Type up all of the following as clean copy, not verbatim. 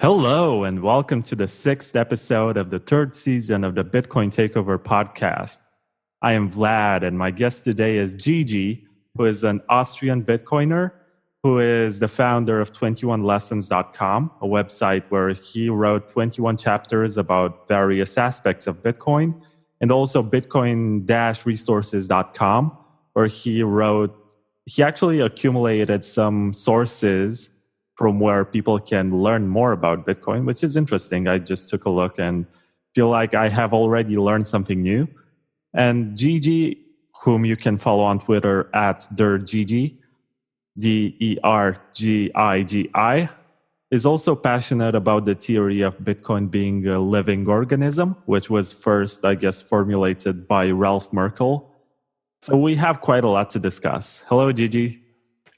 Hello, and welcome to the sixth episode of the third season of the Bitcoin Takeover podcast. I am Vlad, and my guest today is Gigi, who is an Austrian Bitcoiner, who is the founder of 21lessons.com, a website where he wrote 21 chapters about various aspects of Bitcoin, and also bitcoin-resources.com, where he actually accumulated some sources from where people can learn more about Bitcoin, which is interesting. I just took a look and feel like I have already learned something new. And Gigi, whom you can follow on Twitter at dergigi, Dergigi, is also passionate about the theory of Bitcoin being a living organism, which was first, I guess, formulated by Ralph Merkle. So we have quite a lot to discuss. Hello, Gigi.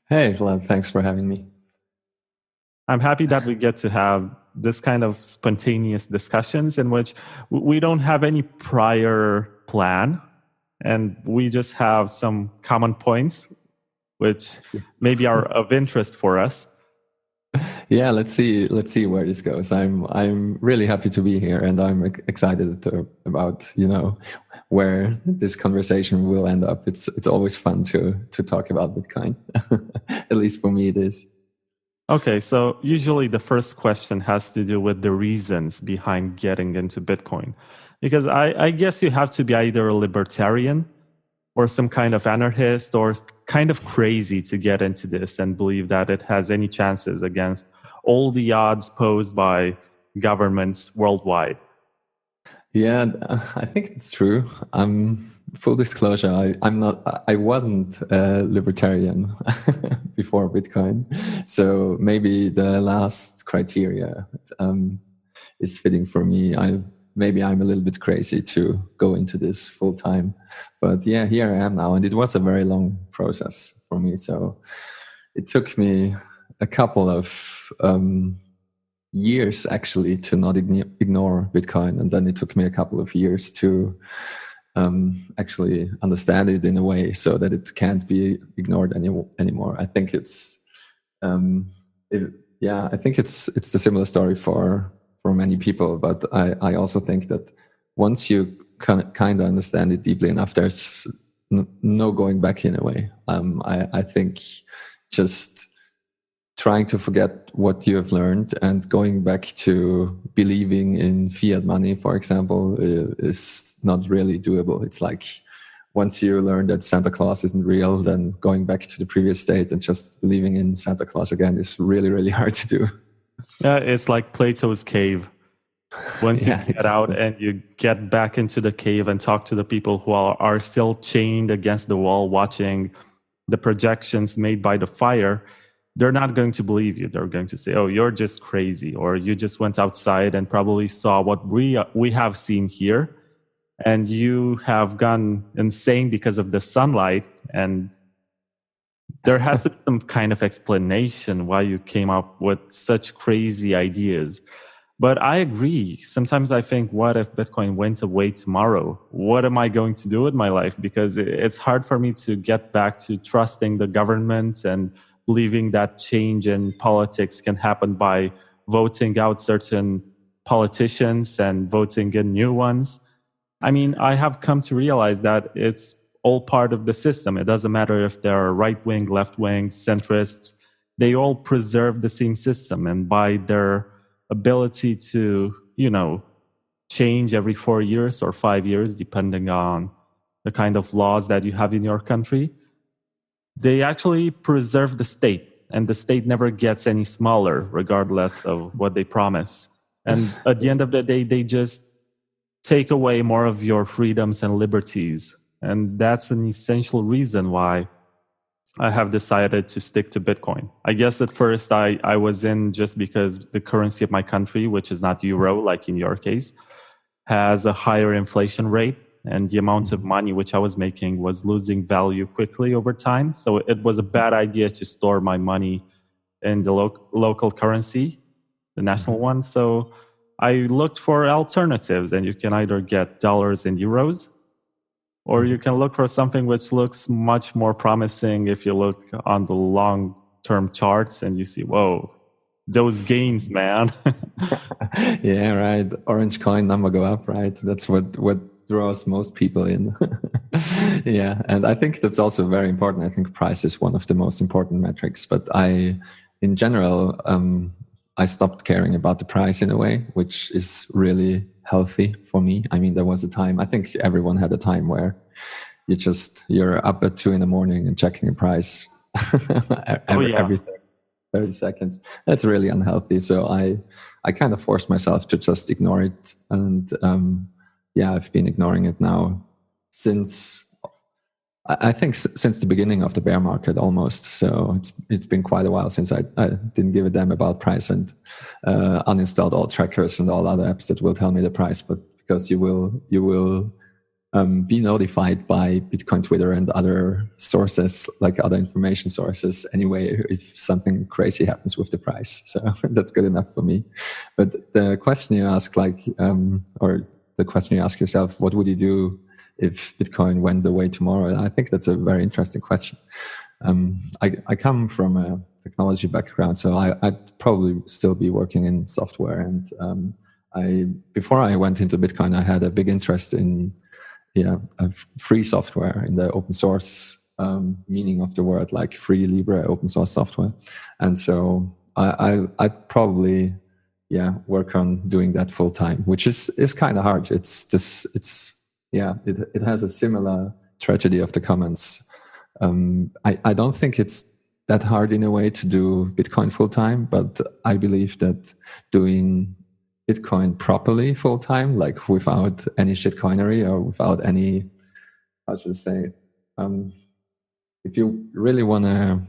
Hey, Vlad. Thanks for having me. I'm happy that we get to have this kind of spontaneous discussions in which we don't have any prior plan and we just have some common points which maybe are of interest for us. Yeah, let's see where this goes. I'm really happy to be here, and I'm excited about where this conversation will end up. It's always fun to talk about Bitcoin. At least for me it is. Okay, so usually the first question has to do with the reasons behind getting into Bitcoin. Because I guess you have to be either a libertarian or some kind of anarchist or kind of crazy to get into this and believe that it has any chances against all the odds posed by governments worldwide. Yeah, I think it's true. Full disclosure, I wasn't a libertarian before Bitcoin. So maybe the last criteria is fitting for me. Maybe I'm a little bit crazy to go into this full time. But yeah, here I am now. And it was a very long process for me. So it took me a couple of years actually to not ignore Bitcoin, and then it took me a couple of years to actually understand it in a way so that it can't be ignored anymore. I think it's I think it's a similar story for many people, but I also think that once you kind of understand it deeply enough, there's no going back in a way. I think just trying to forget what you have learned and going back to believing in fiat money, for example, is not really doable. It's like once you learn that Santa Claus isn't real, then going back to the previous state and just believing in Santa Claus again is really, really hard to do. Yeah, it's like Plato's cave. Once you get out and you get back into the cave and talk to the people who are still chained against the wall watching the projections made by the fire, they're not going to believe you. They're going to say, oh, you're just crazy, or you just went outside and probably saw what we have seen here, and you have gone insane because of the sunlight, and there has to be some kind of explanation why you came up with such crazy ideas. But I agree. Sometimes I think, what if Bitcoin went away tomorrow? What am I going to do with my life? Because it's hard for me to get back to trusting the government and believing that change in politics can happen by voting out certain politicians and voting in new ones. I mean, I have come to realize that it's all part of the system. It doesn't matter if they're right-wing, left-wing, centrists. They all preserve the same system. And by their ability to, change every 4 years or 5 years, depending on the kind of laws that you have in your country, they actually preserve the state, and the state never gets any smaller, regardless of what they promise. And at the end of the day, they just take away more of your freedoms and liberties. And that's an essential reason why I have decided to stick to Bitcoin. I guess at first I was in just because the currency of my country, which is not euro, like in your case, has a higher inflation rate. And the amount of money which I was making was losing value quickly over time. So it was a bad idea to store my money in the local currency, the national one. So I looked for alternatives, and you can either get dollars and euros, or you can look for something which looks much more promising if you look on the long-term charts and you see, whoa, those gains, man. Yeah, right. Orange coin number go up, right? That's what draws most people in. Yeah, and I think that's also very important. I think price is one of the most important metrics. But in general, I stopped caring about the price in a way, which is really healthy for me. I mean, there was a time, I think everyone had a time where you're up at 2 a.m. and checking the price every 30 seconds. That's really unhealthy. So I kind of forced myself to just ignore it. And I've been ignoring it now since the beginning of the bear market almost. So it's been quite a while since I didn't give a damn about price and uninstalled all trackers and all other apps that will tell me the price. But because you will be notified by Bitcoin Twitter and other sources, like other information sources anyway, if something crazy happens with the price. So that's good enough for me. But the question you ask, or the question you ask yourself, what would you do if Bitcoin went away tomorrow? I think that's a very interesting question. I come from a technology background, so I'd probably still be working in software. And before I went into Bitcoin, I had a big interest in free software, in the open source meaning of the word, like free Libre open source software. And so I'd probably work on doing that full time, which is kind of hard. It has a similar tragedy of the commons. I don't think it's that hard in a way to do Bitcoin full time, but I believe that doing Bitcoin properly full time, like without any shitcoinery or without any, how should I say, if you really want to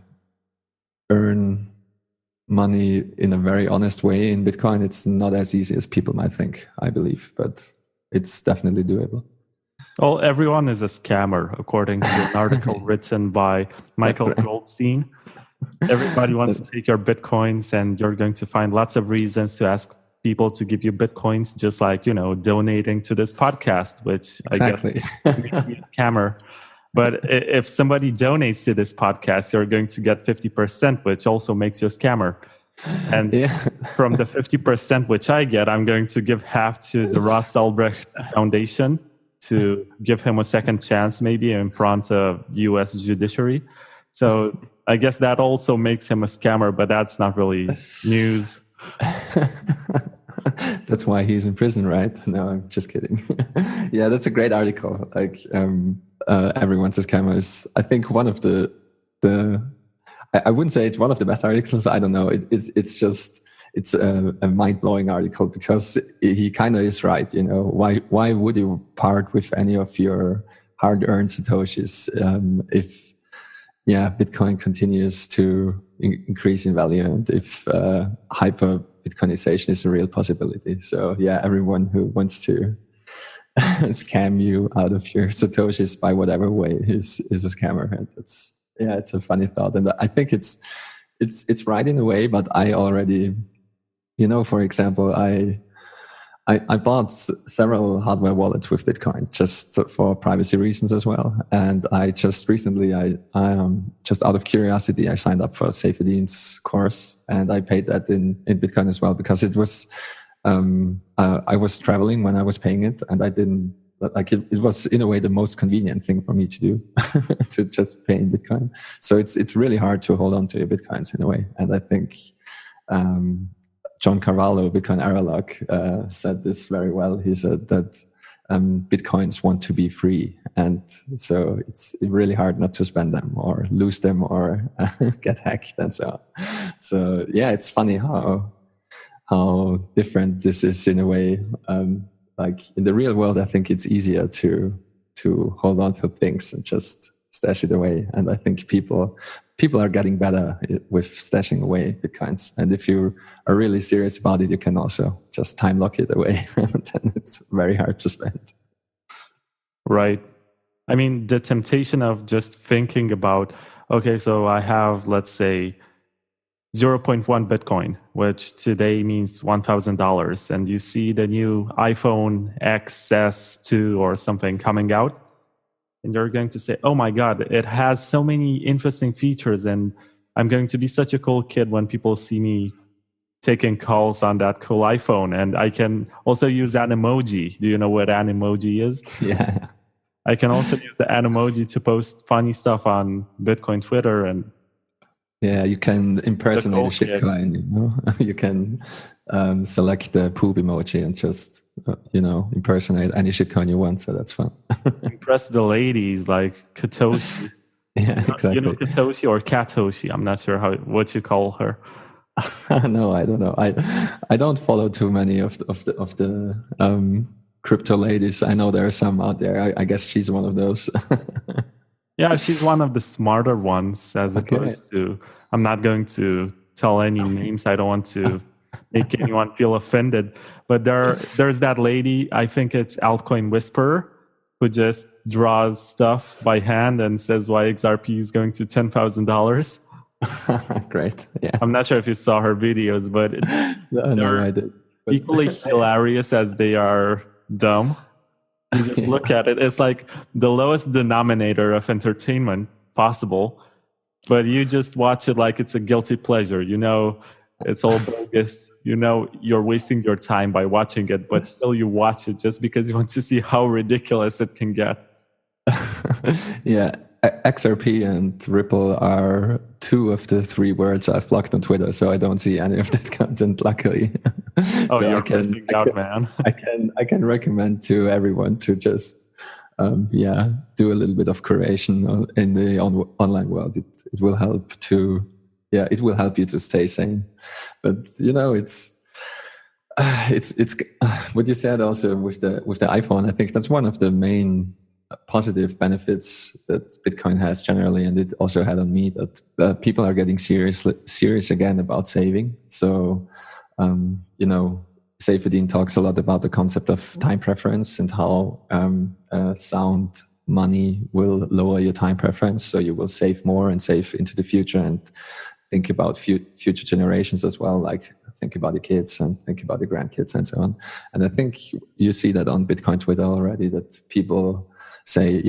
earn money in a very honest way in Bitcoin, it's not as easy as people might think, I believe, but it's definitely doable. Well, everyone is a scammer, according to an article written by Michael Goldstein. Everybody wants to take your Bitcoins, and you're going to find lots of reasons to ask people to give you Bitcoins, just like, donating to this podcast, which exactly. I guess makes me a scammer. But if somebody donates to this podcast, you're going to get 50%, which also makes you a scammer. And from the 50% which I get, I'm going to give half to the Ross Ulbricht Foundation to give him a second chance, maybe in front of U.S. judiciary. So I guess that also makes him a scammer, but that's not really news. That's why he's in prison, right? No, I'm just kidding. Yeah, that's a great article. Like, everyone's a scammer is, I think, one of the I wouldn't say it's one of the best articles. I don't know. It's a mind-blowing article, because he kind of is right. Why would you part with any of your hard-earned satoshis if Bitcoin continues to increase in value, and if hyper Bitcoinization is a real possibility? So everyone who wants to scam you out of your satoshis by whatever way is a scammer. And it's a funny thought, and I think it's right in a way. But I already, for example, I bought several hardware wallets with Bitcoin just for privacy reasons as well. And I just recently, I just out of curiosity, I signed up for Saifedean's course, and I paid that in Bitcoin as well, because it was, I was traveling when I was paying it, and I didn't, like, it was in a way the most convenient thing for me to do, to just pay in Bitcoin. So it's really hard to hold on to your Bitcoins in a way. And I think, John Carvalho, Bitcoin Eralog, said this very well. He said that Bitcoins want to be free, and so it's really hard not to spend them or lose them or get hacked and so on. So it's funny how different this is in a way. Like in the real world, I think it's easier to hold on to things and just stash it away. And I think people are getting better with stashing away Bitcoins. And if you are really serious about it, you can also just time lock it away. And then it's very hard to spend. Right. I mean, the temptation of just thinking about, okay, so I have, let's say, 0.1 Bitcoin, which today means $1,000. And you see the new iPhone XS2 or something coming out. And you're going to say, oh my God, it has so many interesting features, and I'm going to be such a cool kid when people see me taking calls on that cool iPhone. And I can also use an emoji. Do you know what an emoji is? Yeah. I can also use the an emoji to post funny stuff on Bitcoin Twitter. And yeah, you can impersonate a shitcoin. You know? You can select the poop emoji and just impersonate any shitcoin you want. So that's fun. Impress the ladies like Katoshi. Yeah, exactly. You know Katoshi or Katoshi? I'm not sure what you call her. No, I don't know. I don't follow too many of the crypto ladies. I know there are some out there. I guess she's one of those. Yeah, she's one of the smarter ones, as opposed to. I'm not going to tell any names. I don't want to make anyone feel offended. But there's that lady. I think it's Altcoin Whisperer, who just draws stuff by hand and says why XRP is going to $10,000. Great. Yeah. I'm not sure if you saw her videos, but no, I did. Equally hilarious as they are dumb. You just look at it. It's like the lowest denominator of entertainment possible, but you just watch it like it's a guilty pleasure. You know, it's all bogus. You know, you're wasting your time by watching it, but still you watch it just because you want to see how ridiculous it can get. Yeah. XRP and Ripple are 2 of the 3 words I've blocked on Twitter, so I don't see any of that content, luckily. Oh, so you're missing out, man. I can recommend to everyone to just do a little bit of curation in the online world. It will help you to stay sane. But it's what you said also with the iPhone. I think that's one of the main positive benefits that Bitcoin has generally, and it also had on me, that people are getting serious again about saving. So, Seyfedin talks a lot about the concept of time preference and how sound money will lower your time preference. So you will save more and save into the future and think about future generations as well, like think about the kids and think about the grandkids and so on. And I think you see that on Bitcoin Twitter already, that people say,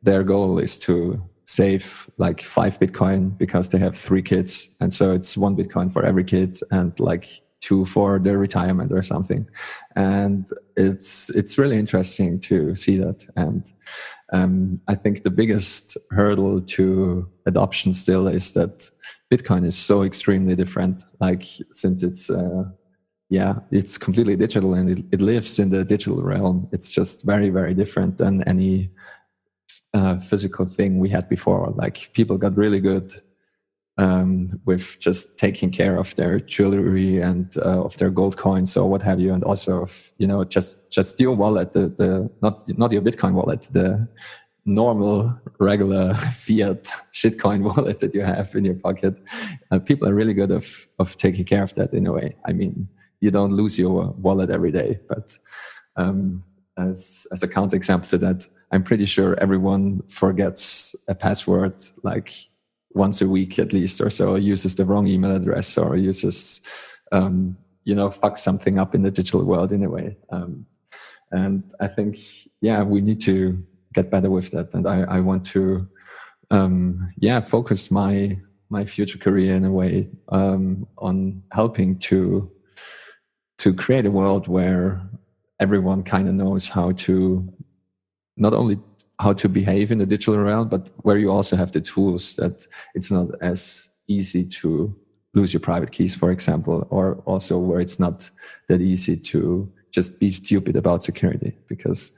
their goal is to save like 5 Bitcoin because they have 3 kids. And so it's 1 Bitcoin for every kid and like 2 for their retirement or something. And it's really interesting to see that. And I think the biggest hurdle to adoption still is that Bitcoin is so extremely different. Like, since it's completely digital and it lives in the digital realm. It's just very, very different than any physical thing we had before. Like, people got really good with just taking care of their jewelry and of their gold coins or what have you, and also of just your wallet, the not your Bitcoin wallet, the normal, regular fiat shitcoin wallet that you have in your pocket. People are really good of taking care of that in a way. I mean, you don't lose your wallet every day, but as a counterexample to that, I'm pretty sure everyone forgets a password like once a week at least or so, uses the wrong email address or uses fucks something up in the digital world in a way. And I think we need to get better with that, and I want to focus my future career in a way on helping to create a world where everyone kind of knows how to, not only how to behave in the digital realm, but where you also have the tools that it's not as easy to lose your private keys, for example, or also where it's not that easy to just be stupid about security. Because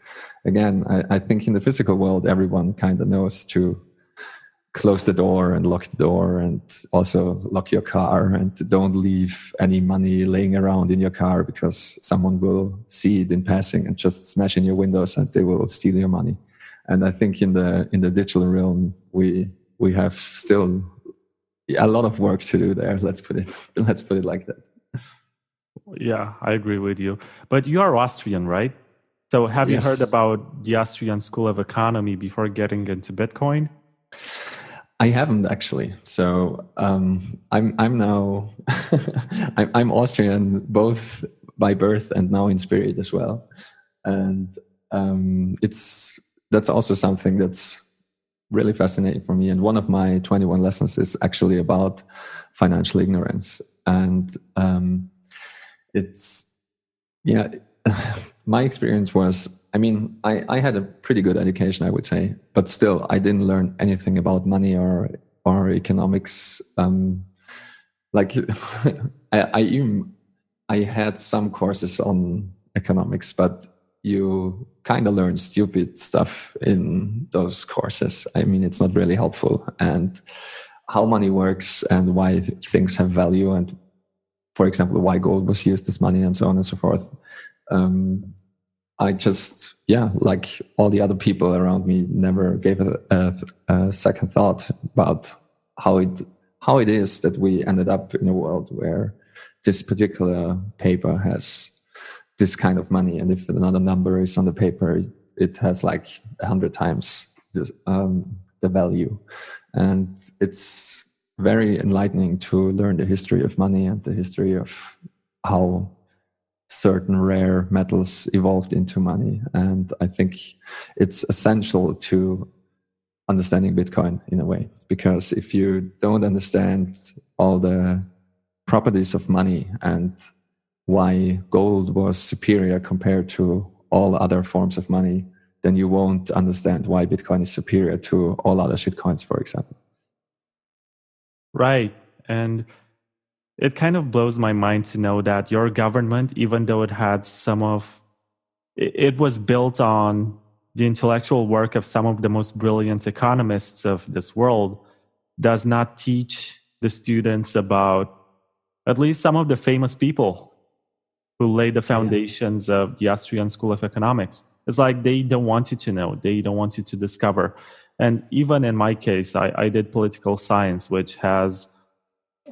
again, I think in the physical world, everyone kind of knows to close the door and lock the door, and also lock your car, and don't leave any money laying around in your car because someone will see it in passing and just smash in your windows and they will steal your money. And I think in the digital realm, we have still a lot of work to do there. Let's put it like that. Yeah, I agree with you. But you are Austrian, right? So have you heard about the Austrian School of Economy before getting into Bitcoin? I haven't actually. So I'm now I'm Austrian both by birth and now in spirit as well. And that's also something that's really fascinating for me. And one of my 21 lessons is actually about financial ignorance. And it's, yeah, my experience was, I mean, I had a pretty good education, I would say, but still, I didn't learn anything about money or economics. Like, I had some courses on economics, but you kind of learn stupid stuff in those courses. I mean, it's not really helpful. And how money works and why things have value, and, for example, why gold was used as money and so on and so forth. I just, like all the other people around me, never gave a second thought about how it is that we ended up in a world where this particular paper has this kind of money, and if another number is on the paper, it has like 100 times the value. And it's very enlightening to learn the history of money and the history of how certain rare metals evolved into money. And I think it's essential to understanding Bitcoin in a way, because if you don't understand all the properties of money and why gold was superior compared to all other forms of money, then you won't understand why Bitcoin is superior to all other shitcoins, for example. Right. And it kind of blows my mind to know that your government, even though it had it was built on the intellectual work of some of the most brilliant economists of this world, does not teach the students about at least some of the famous people who laid the foundations of the Austrian School of Economics. It's like they don't want you to know. They don't want you to discover. And even in my case, I did political science, which has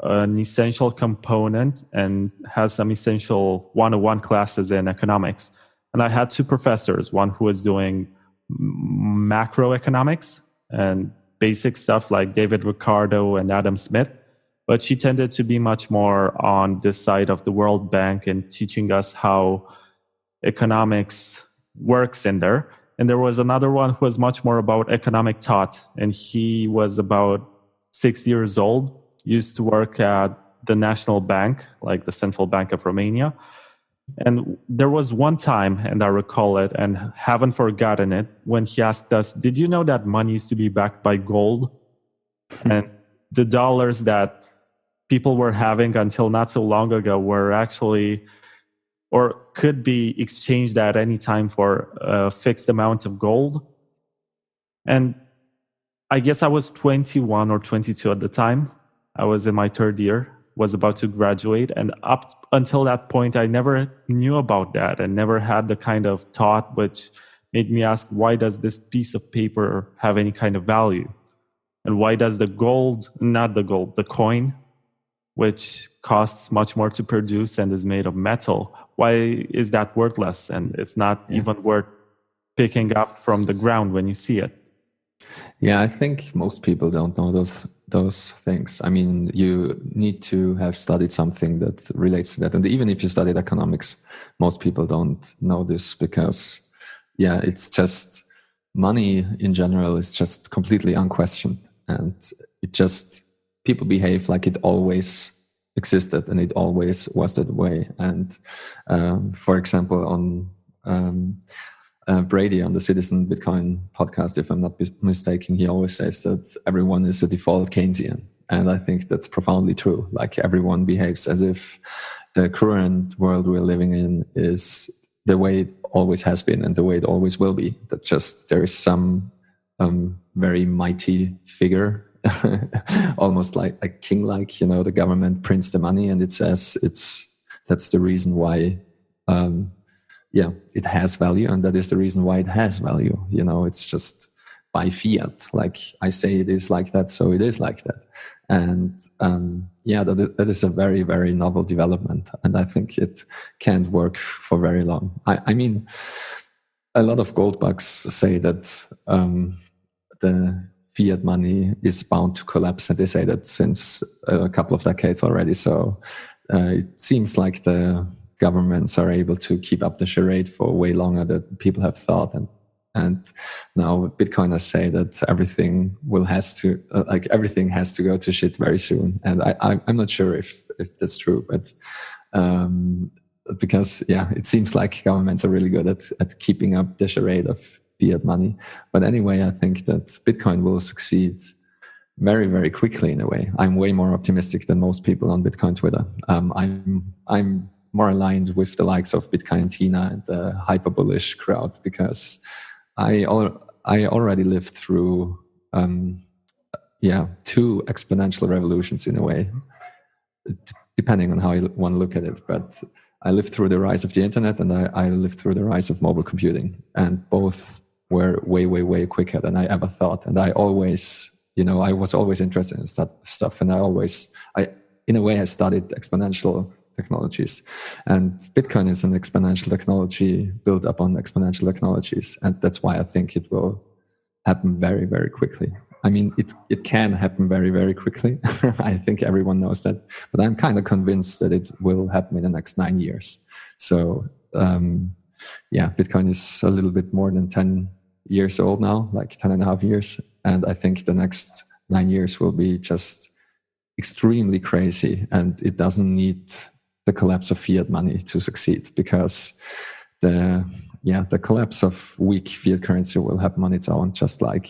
an essential component and has some essential one-on-one classes in economics. And I had two professors, one who was doing macroeconomics and basic stuff like David Ricardo and Adam Smith, but she tended to be much more on this side of the World Bank and teaching us how economics works in there. And there was another one who was much more about economic thought, and he was about 60 years old, used to work at the National Bank, like the Central Bank of Romania. And there was one time, and I recall it and haven't forgotten it, when he asked us, did you know that money used to be backed by gold? And the dollars that people were having until not so long ago were actually, or could be exchanged at any time for a fixed amount of gold. And I guess I was 21 or 22 at the time. I was in my third year, was about to graduate. And up until that point, I never knew about that and never had the kind of thought which made me ask, why does this piece of paper have any kind of value? And why does the coin, which costs much more to produce and is made of metal, why is that worthless? And it's not even worth picking up from the ground when you see it. Yeah, I think most people don't know those things. I mean, you need to have studied something that relates to that. And even if you studied economics, most people don't know this because, it's just money in general is just completely unquestioned. And people behave like it always existed and it always was that way. And for example, on Brady on the Citizen Bitcoin podcast, if I'm not mistaken, he always says that everyone is a default Keynesian. And I think that's profoundly true. Like everyone behaves as if the current world we're living in is the way it always has been and the way it always will be. That just there is some very mighty figure, almost like a king-like, the government prints the money and it says that's the reason why it has value, and that is the reason why it has value. It's just by fiat. Like I say, it is like that, so it is like that. And that is a very, very novel development, and I think it can't work for very long. I mean, a lot of gold bugs say that the fiat money is bound to collapse, and they say that since a couple of decades already. So it seems like the governments are able to keep up the charade for way longer than people have thought, And now Bitcoiners say that everything has to go to shit very soon. And I'm not sure if that's true, but because it seems like governments are really good at keeping up the charade of fiat money. But anyway, I think that Bitcoin will succeed very, very quickly in a way. I'm way more optimistic than most people on Bitcoin Twitter. I'm more aligned with the likes of Bitcoin Tina and the hyper bullish crowd, because I already lived through two exponential revolutions in a way, depending on how you want to look at it. But I lived through the rise of the internet, and I lived through the rise of mobile computing, and both were way, way, way quicker than I ever thought. And I always, I was always interested in stuff, and in a way, I studied exponential technologies, and Bitcoin is an exponential technology built upon exponential technologies, and that's why I think it will happen very, very quickly. I mean, it can happen very, very quickly. I think everyone knows that, but I'm kind of convinced that it will happen in the next 9 years. So, Bitcoin is a little bit more than 10 years old now, like 10 and a half years. And I think the next 9 years will be just extremely crazy. And it doesn't need the collapse of fiat money to succeed, because the collapse of weak fiat currency will happen on its own, just like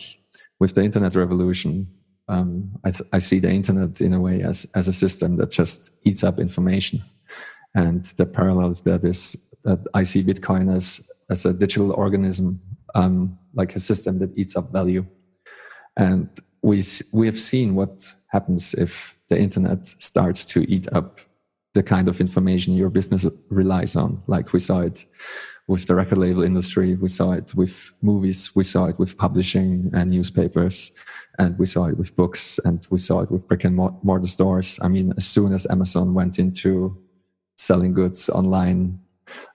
with the internet revolution. I see the internet in a way as a system that just eats up information. And the parallel to that is that I see Bitcoin as a digital organism, like a system that eats up value. And we have seen what happens if the internet starts to eat up the kind of information your business relies on. Like we saw it with the record label industry, we saw it with movies, we saw it with publishing and newspapers, and we saw it with books, and we saw it with brick and mortar stores. I mean, as soon as Amazon went into selling goods online,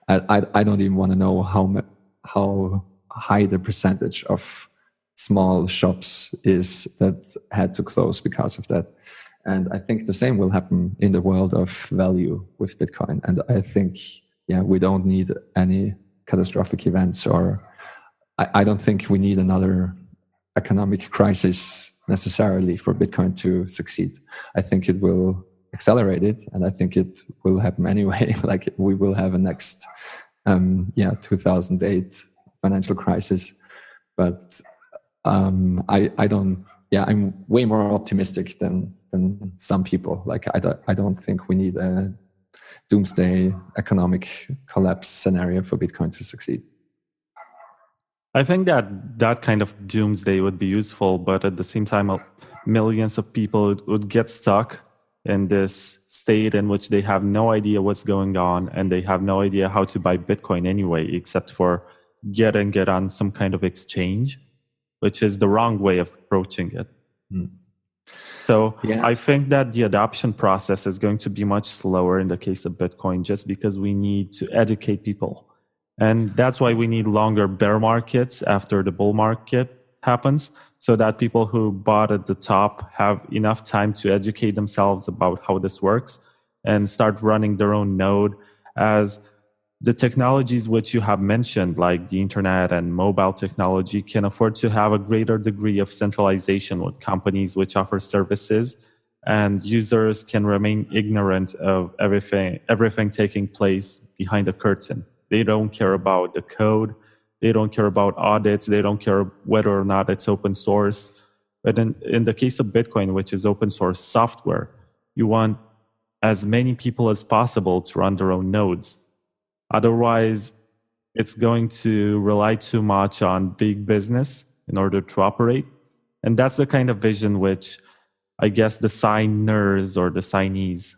I don't even want to know how high the percentage of small shops is that had to close because of that. And I think the same will happen in the world of value with Bitcoin. And I think, we don't need any catastrophic events, or I don't think we need another economic crisis necessarily for Bitcoin to succeed. I think it will accelerate it, and I think it will happen anyway. Like we will have a next 2008 financial crisis. But I don't. I'm way more optimistic than some people. Like I don't think we need a doomsday economic collapse scenario for Bitcoin to succeed. I think that kind of doomsday would be useful, but at the same time, millions of people would get stuck in this state in which they have no idea what's going on, and they have no idea how to buy Bitcoin anyway, except for get on some kind of exchange, which is the wrong way of approaching it. So I think that the adoption process is going to be much slower in the case of Bitcoin, just because we need to educate people. And that's why we need longer bear markets after the bull market happens, so that people who bought at the top have enough time to educate themselves about how this works and start running their own node, as the technologies which you have mentioned, like the internet and mobile technology, can afford to have a greater degree of centralization with companies which offer services, and users can remain ignorant of everything taking place behind the curtain. They don't care about the code. They don't care about audits. They don't care whether or not it's open source. But in the case of Bitcoin, which is open source software, you want as many people as possible to run their own nodes. Otherwise, it's going to rely too much on big business in order to operate. And that's the kind of vision which I guess the signers or the signers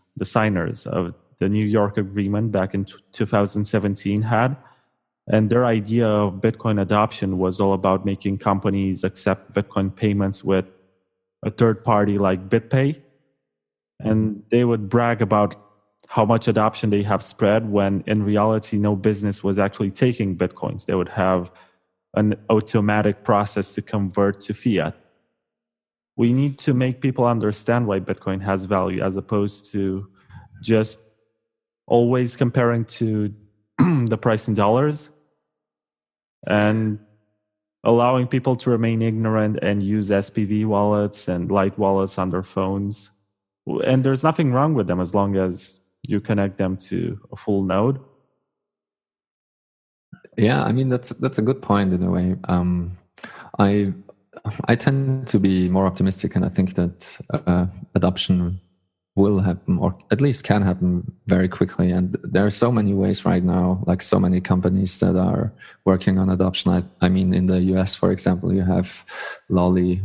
of the New York Agreement back in 2017 had. And their idea of Bitcoin adoption was all about making companies accept Bitcoin payments with a third party like BitPay. And they would brag about how much adoption they have spread, when in reality, no business was actually taking Bitcoins. They would have an automatic process to convert to fiat. We need to make people understand why Bitcoin has value, as opposed to just always comparing to the price in dollars. And allowing people to remain ignorant and use SPV wallets and light wallets on their phones. And there's nothing wrong with them as long as you connect them to a full node. Yeah, I mean that's a good point in a way. I tend to be more optimistic, and I think that adoption will happen, or at least can happen very quickly. And there are so many ways right now, like so many companies that are working on adoption. I mean, in the US, for example, you have Lolly,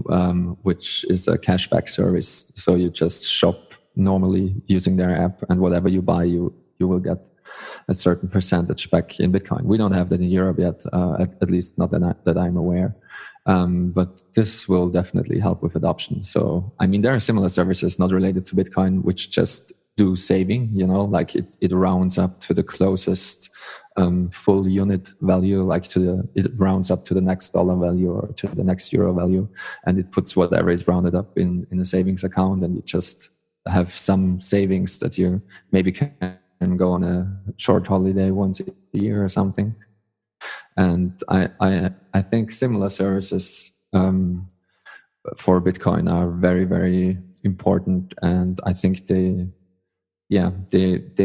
which is a cashback service. So you just shop normally using their app, and whatever you buy, you will get a certain percentage back in Bitcoin. We don't have that in Europe yet, at least not that I'm aware. But this will definitely help with adoption. So, I mean, there are similar services not related to Bitcoin, which just do saving, like it rounds up to the closest full unit value, like it rounds up to the next dollar value or to the next euro value. And it puts whatever it rounded up in a savings account, and you just have some savings that you maybe can go on a short holiday once a year or something. And I think similar services for Bitcoin are very, very important, and I think they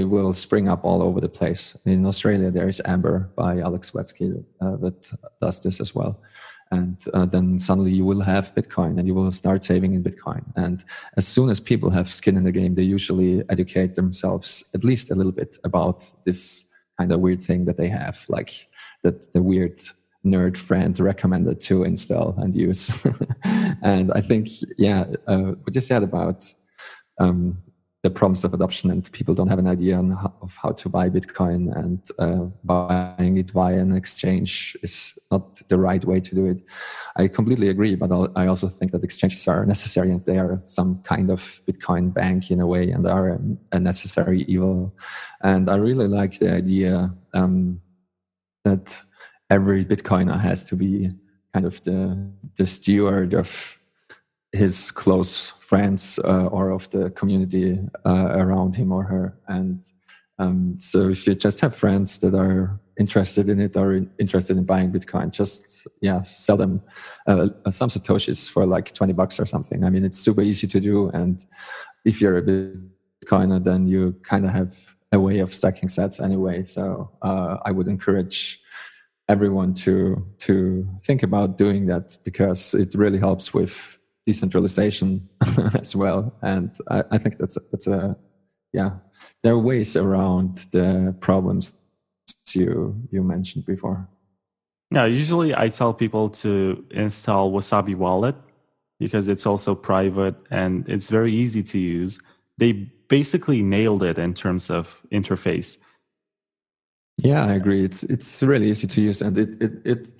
will spring up all over the place. In Australia, there is Amber by Alex Wetsky that does this as well. And then suddenly you will have Bitcoin and you will start saving in Bitcoin. And as soon as people have skin in the game, they usually educate themselves at least a little bit about this kind of weird thing that they have, like that the weird nerd friend recommended to install and use. And I think, what you said about the problems of adoption and people don't have an idea of how to buy Bitcoin, and buying it via an exchange is not the right way to do it. I completely agree, but I also think that exchanges are necessary, and they are some kind of Bitcoin bank in a way, and are a necessary evil. And I really like the idea that every Bitcoiner has to be kind of the steward of his close friends or of the community around him or her. And so if you just have friends that are interested in it or interested in buying Bitcoin, just sell them some Satoshis for like $20 or something. I mean, it's super easy to do. And if you're a Bitcoiner, then you kind of have a way of stacking sats anyway. So I would encourage everyone to think about doing that, because it really helps with decentralization as well. And I think that's there are ways around the problems you mentioned before. Yeah, usually I tell people to install Wasabi Wallet because it's also private and it's very easy to use. They basically nailed it in terms of interface. Yeah, I agree. It's really easy to use, and it's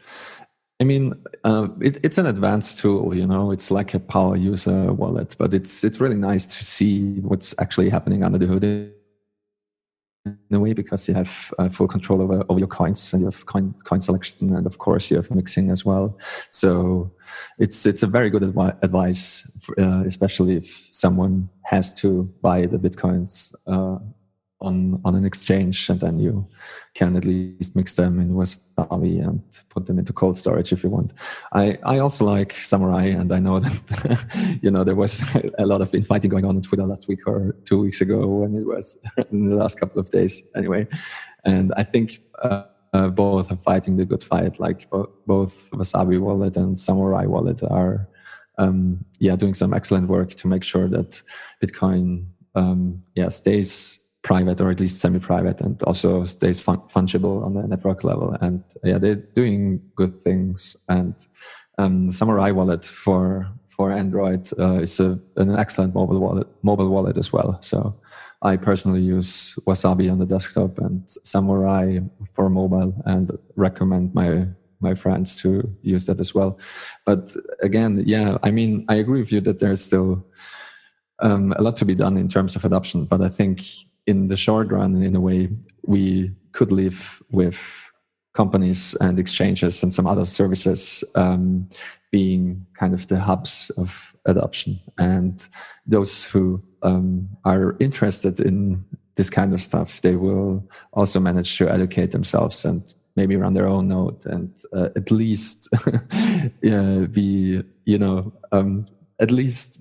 an advanced tool. It's like a power user wallet, but it's really nice to see what's actually happening under the hood in a way, because you have full control over your coins, and you have coin selection, and of course you have mixing as well. So it's a very good advice, especially if someone has to buy the Bitcoins on an exchange, and then you can at least mix them in Wasabi and put them into cold storage if you want. I also like Samurai, and I know that there was a lot of infighting going on Twitter last week or 2 weeks ago, when it was in the last couple of days anyway. And I think both are fighting the good fight. Like both Wasabi Wallet and Samurai Wallet are doing some excellent work to make sure that Bitcoin stays private, or at least semi-private, and also stays fungible on the network level. And they're doing good things. And Samurai Wallet for Android is an excellent mobile wallet as well. So I personally use Wasabi on the desktop and Samurai for mobile, and recommend my friends to use that as well. But again, I agree with you that there's still a lot to be done in terms of adoption. But I think in the short run, in a way, we could live with companies and exchanges and some other services being kind of the hubs of adoption. And those who are interested in this kind of stuff, they will also manage to educate themselves and maybe run their own node and at least be, at least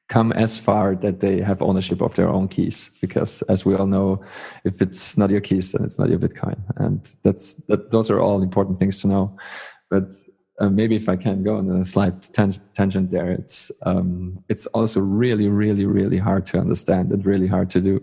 come as far that they have ownership of their own keys. Because as we all know, if it's not your keys, then it's not your Bitcoin. And those are all important things to know. But maybe if I can go on a slight tangent there, it's also really, really, really hard to understand and really hard to do.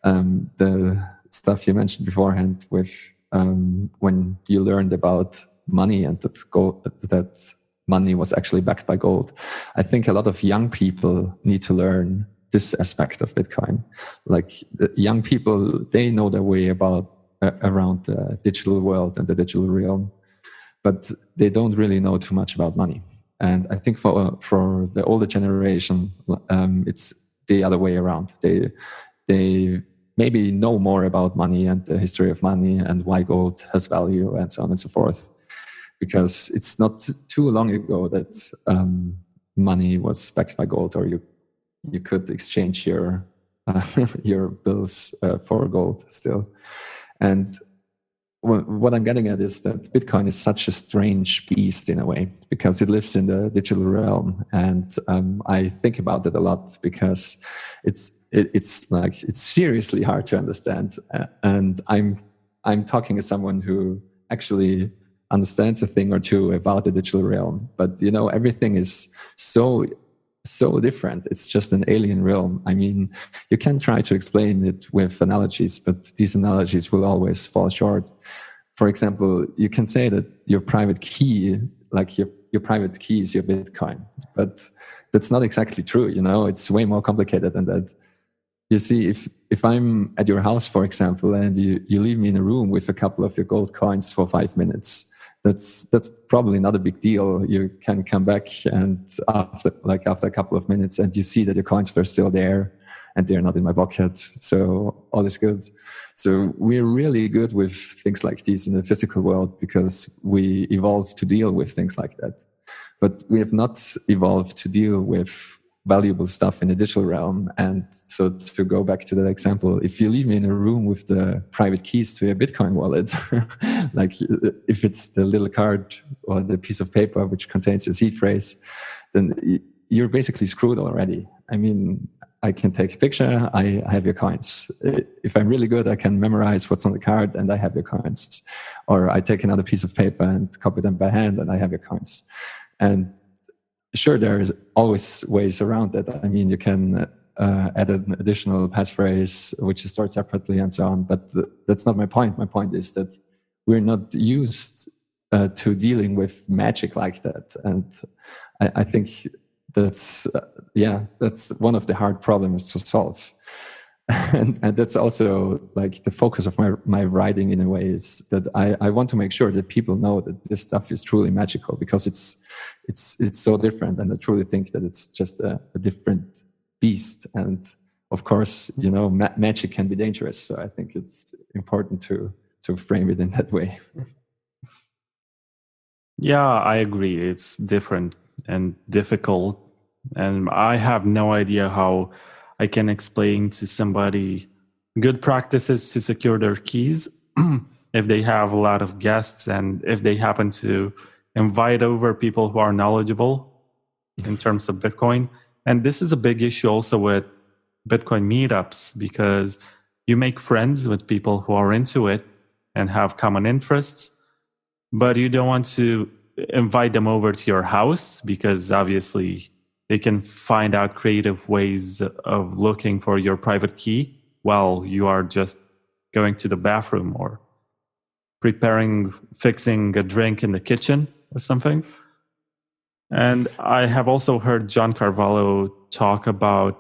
The stuff you mentioned beforehand with when you learned about money and that money was actually backed by gold. I think a lot of young people need to learn this aspect of Bitcoin. Like young people, they know their way around the digital world and the digital realm, but they don't really know too much about money. And I think for the older generation, it's the other way around. They maybe know more about money and the history of money and why gold has value and so on and so forth. Because it's not too long ago that money was backed by gold, or you could exchange your bills for gold still. And what I'm getting at is that Bitcoin is such a strange beast in a way, because it lives in the digital realm, and I think about it a lot because it's seriously hard to understand. And I'm talking as someone who actually understands a thing or two about the digital realm, but everything is so different. It's just an alien realm. I mean, you can try to explain it with analogies, but these analogies will always fall short. For example, you can say that your private key, like your private key, is your Bitcoin, but that's not exactly true. It's way more complicated than that. You see, if I'm at your house, for example, and you leave me in a room with a couple of your gold coins for 5 minutes, that's probably not a big deal. You can come back and after a couple of minutes, and you see that your coins are still there and they're not in my pocket. So all is good. So we're really good with things like these in the physical world because we evolved to deal with things like that. But we have not evolved to deal with valuable stuff in the digital realm. And so to go back to that example, if you leave me in a room with the private keys to your Bitcoin wallet, like if it's the little card or the piece of paper which contains your seed phrase, then you're basically screwed already. I mean, I can take a picture, I have your coins. If I'm really good, I can memorize what's on the card and I have your coins. Or I take another piece of paper and copy them by hand and I have your coins. And sure, there is always ways around that. I mean, you can add an additional passphrase which is stored separately and so on. But that's not my point. My point is that we're not used to dealing with magic like that. And I think that's one of the hard problems to solve. And that's also like the focus of my writing in a way, is that I want to make sure that people know that this stuff is truly magical, because it's so different, and I truly think that it's just a different beast. And of course, magic can be dangerous, so I think it's important to frame it in that way. Yeah, I agree. It's different and difficult, and I have no idea how I can explain to somebody good practices to secure their keys if they have a lot of guests and if they happen to invite over people who are knowledgeable in terms of Bitcoin. And this is a big issue also with Bitcoin meetups, because you make friends with people who are into it and have common interests, but you don't want to invite them over to your house because obviously they can find out creative ways of looking for your private key while you are just going to the bathroom or fixing a drink in the kitchen or something. And I have also heard John Carvalho talk about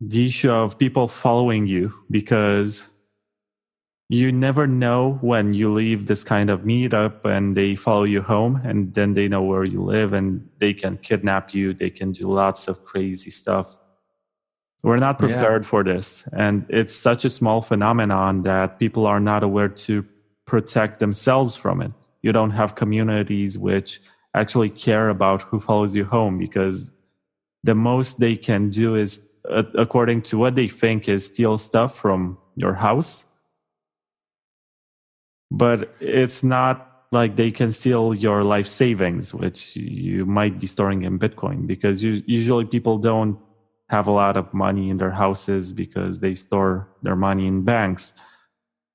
the issue of people following you, because you never know when you leave this kind of meetup and they follow you home, and then they know where you live and they can kidnap you. They can do lots of crazy stuff. We're not prepared for this. And it's such a small phenomenon that people are not aware to protect themselves from it. You don't have communities which actually care about who follows you home, because the most they can do is, according to what they think, is steal stuff from your house. but it's not like they can steal your life savings, which you might be storing in Bitcoin, because usually people don't have a lot of money in their houses because they store their money in banks.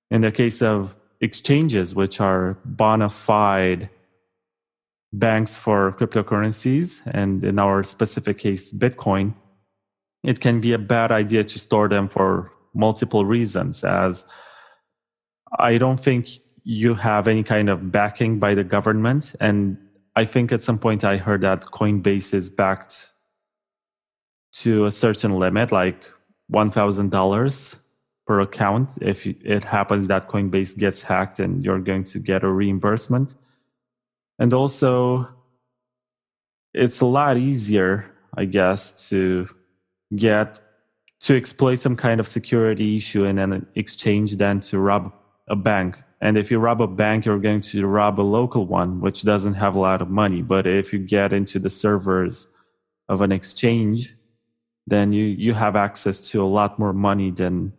In the case of exchanges, which are bona fide banks for cryptocurrencies, and in our specific case, Bitcoin, it can be a bad idea to store them for multiple reasons, as I don't think you have any kind of backing by the government. And I think at some point I heard that Coinbase is backed to a certain limit, like $1,000 per account. If it happens that Coinbase gets hacked, and you're going to get a reimbursement. And also, it's a lot easier, I guess, to exploit some kind of security issue in an exchange than to rob a bank. And if you rob a bank, you're going to rob a local one, which doesn't have a lot of money. But if you get into the servers of an exchange, then you have access to a lot more money than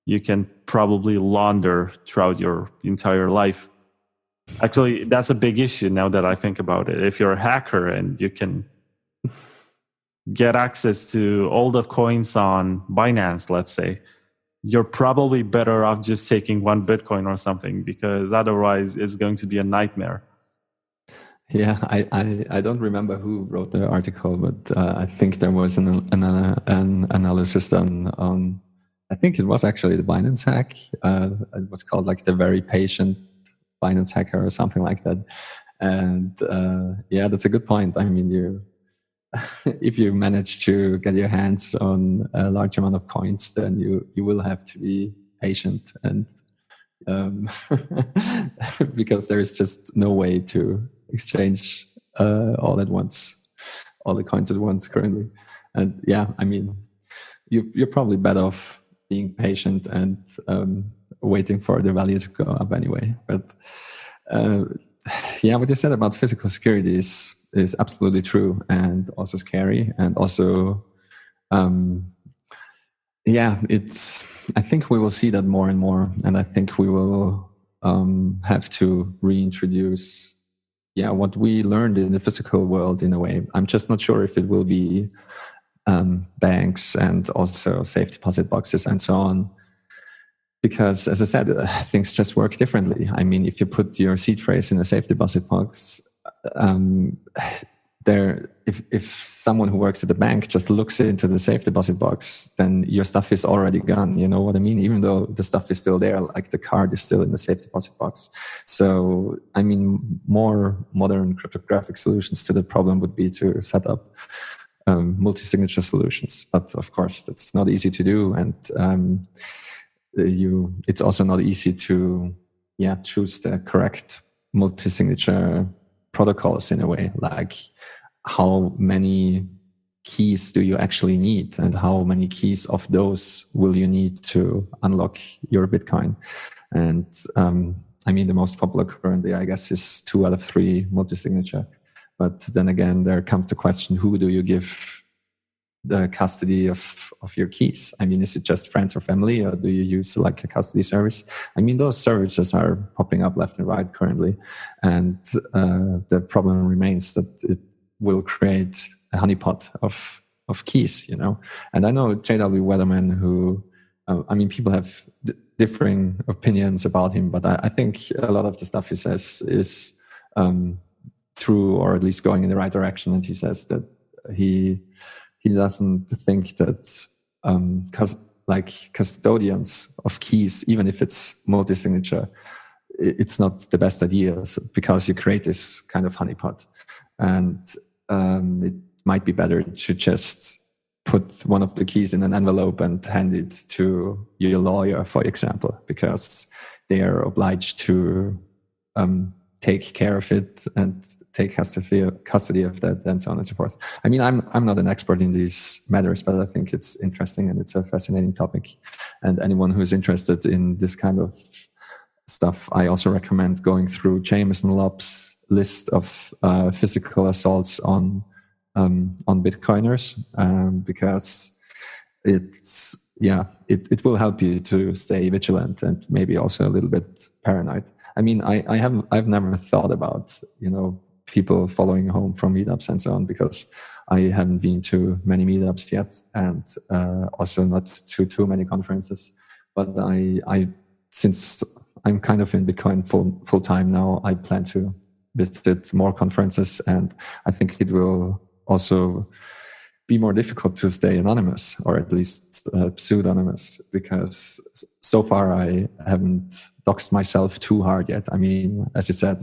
you can probably launder throughout your entire life. Actually, that's a big issue now that I think about it. If you're a hacker and you can get access to all the coins on Binance, let's say, you're probably better off just taking one Bitcoin or something, because otherwise it's going to be a nightmare. Yeah, I don't remember who wrote the article, but I think there was an analysis done on, I think it was actually the Binance hack. It was called like the very patient Binance hacker or something like that. And yeah, that's a good point. I mean, if you manage to get your hands on a large amount of coins, then you will have to be patient, and because there is just no way to exchange all at once, all the coins at once currently. And yeah, I mean, you're probably better off being patient and waiting for the value to go up anyway. But yeah, what you said about physical security is absolutely true, and also scary, and also yeah, I think we will see that more and more, and I think we will have to reintroduce what we learned in the physical world in a way. I'm just not sure if it will be banks and also safe deposit boxes and so on, because as I said, things just work differently. I mean, if you put your seed phrase in a safe deposit box, if someone who works at the bank just looks into the safe deposit box, then your stuff is already gone. You know what I mean? Even though the stuff is still there, like the card is still in the safe deposit box. So, I mean, more modern cryptographic solutions to the problem would be to set up multi-signature solutions. But of course, that's not easy to do. And it's also not easy to choose the correct multi-signature protocols in a way, like how many keys do you actually need, and how many keys of those will you need to unlock your Bitcoin. And I mean, the most popular currently, I guess, is 2 out of 3 multi-signature. But then again, there comes the question, who do you give the custody of your keys? I mean, is it just friends or family, or do you use like a custody service? I mean, those services are popping up left and right currently. And the problem remains that it will create a honeypot of keys, you know. And I know J.W. Weatherman, who, I mean, people have differing opinions about him, but I think a lot of the stuff he says is true, or at least going in the right direction. And he says that he doesn't think that custodians of keys, even if it's multi-signature, it's not the best idea, because you create this kind of honeypot. And it might be better to just put one of the keys in an envelope and hand it to your lawyer, for example, because they are obliged to take care of it and take custody of that, and so on and so forth. I mean, I'm not an expert in these matters, but I think it's interesting and it's a fascinating topic. And anyone who is interested in this kind of stuff, I also recommend going through Jameson Lopp's list of physical assaults on Bitcoiners, because it's it will help you to stay vigilant and maybe also a little bit paranoid. I mean, I've never thought about, people following home from meetups and so on, because I haven't been to many meetups yet, and also not to too many conferences. But I since I'm kind of in Bitcoin full time now, I plan to visit more conferences, and I think it will also be more difficult to stay anonymous, or at least pseudonymous, because so far I haven't doxed myself too hard yet. I mean, as you said,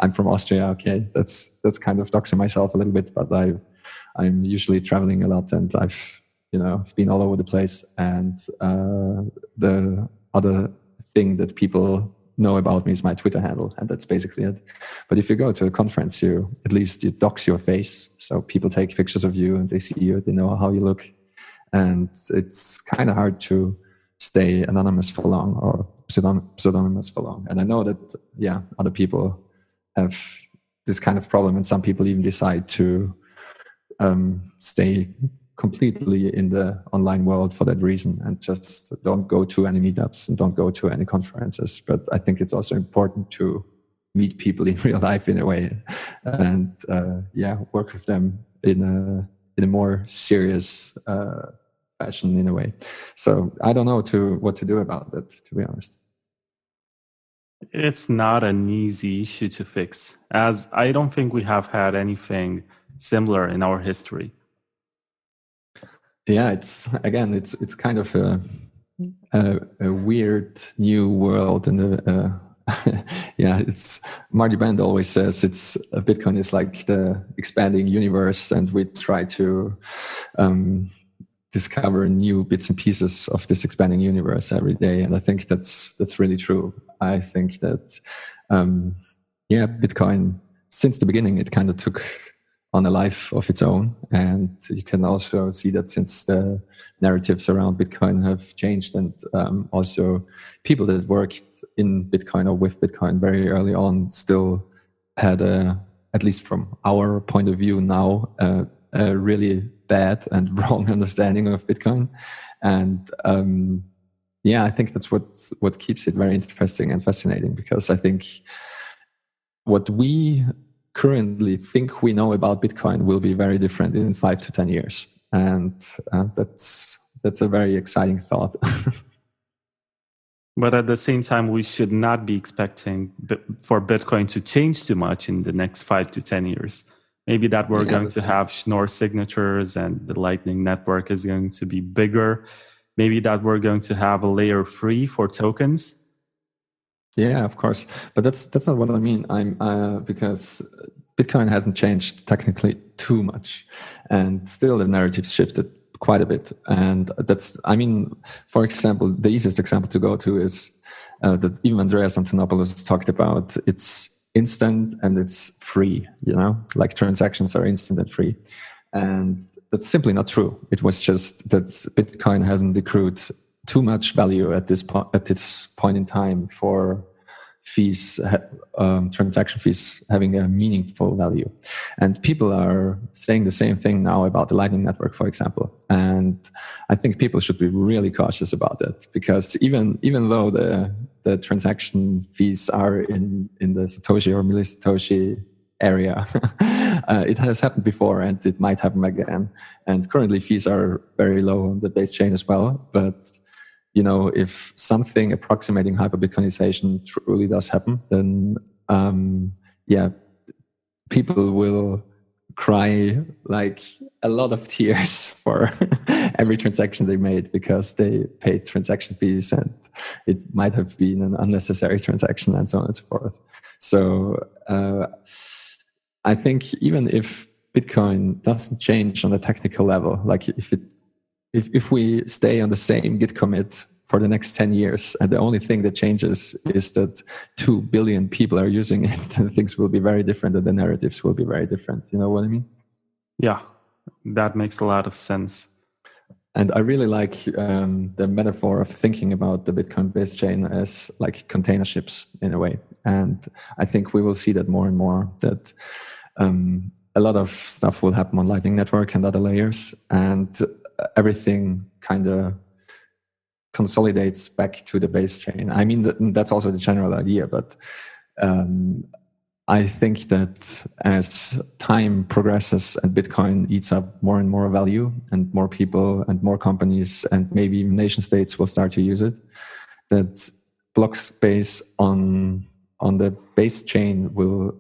I'm from Austria. Okay, that's kind of doxing myself a little bit, but I'm usually traveling a lot, and I've been all over the place. And the other thing that people know about me is my Twitter handle, and that's basically it. But if you go to a conference, at least you dox your face, so people take pictures of you and they see you, they know how you look, and it's kind of hard to stay anonymous for long, or pseudonymous for long. And I know that other people have this kind of problem, and some people even decide to stay completely in the online world for that reason, and just don't go to any meetups and don't go to any conferences. But I think it's also important to meet people in real life in a way, and work with them in a more serious fashion in a way. So I don't know what to do about that, to be honest. It's not an easy issue to fix, as I don't think we have had anything similar in our history. Yeah, it's kind of a weird new world, and it's Marty Band always says Bitcoin is like the expanding universe, and we try to discover new bits and pieces of this expanding universe every day. And I think that's really true. I think that Bitcoin, since the beginning, it kind of took on a life of its own. And you can also see that since the narratives around Bitcoin have changed, and also people that worked in Bitcoin or with Bitcoin very early on still had at least from our point of view now, a really bad and wrong understanding of Bitcoin. And I think that's what keeps it very interesting and fascinating, because I think what we currently think we know about Bitcoin will be very different in 5 to 10 years. And that's a very exciting thought. But at the same time, we should not be expecting for Bitcoin to change too much in the next 5 to 10 years. Maybe that we're going to have Schnorr signatures and the Lightning Network is going to be bigger. Maybe that we're going to have a layer 3 for tokens. Yeah, of course. But that's not what I mean. Because Bitcoin hasn't changed technically too much, and still the narrative's shifted quite a bit. And for example, the easiest example to go to is that even Andreas Antonopoulos talked about. It's instant and it's free, like transactions are instant and free. And that's simply not true. It was just that Bitcoin hasn't accrued too much value at this point in time for fees, transaction fees having a meaningful value. And people are saying the same thing now about the Lightning Network, for example. And I think people should be really cautious about that, because even though the transaction fees are in the Satoshi or milli-Satoshi area, it has happened before and it might happen again. And currently fees are very low on the base chain as well. But if something approximating hyper-Bitcoinization truly does happen, then people will cry like a lot of tears for every transaction they made, because they paid transaction fees and it might have been an unnecessary transaction, and so on and so forth. So I think even if Bitcoin doesn't change on a technical level, like if we stay on the same Git commit for the next 10 years, and the only thing that changes is that 2 billion people are using it, and things will be very different, and the narratives will be very different. You know what I mean? Yeah, that makes a lot of sense. And I really like the metaphor of thinking about the Bitcoin base chain as like container ships in a way. And I think we will see that more and more, that a lot of stuff will happen on Lightning Network and other layers. And everything kind of consolidates back to the base chain. I mean, that's also the general idea, but I think that as time progresses and Bitcoin eats up more and more value, and more people and more companies and maybe even nation states will start to use it, that block space on the base chain will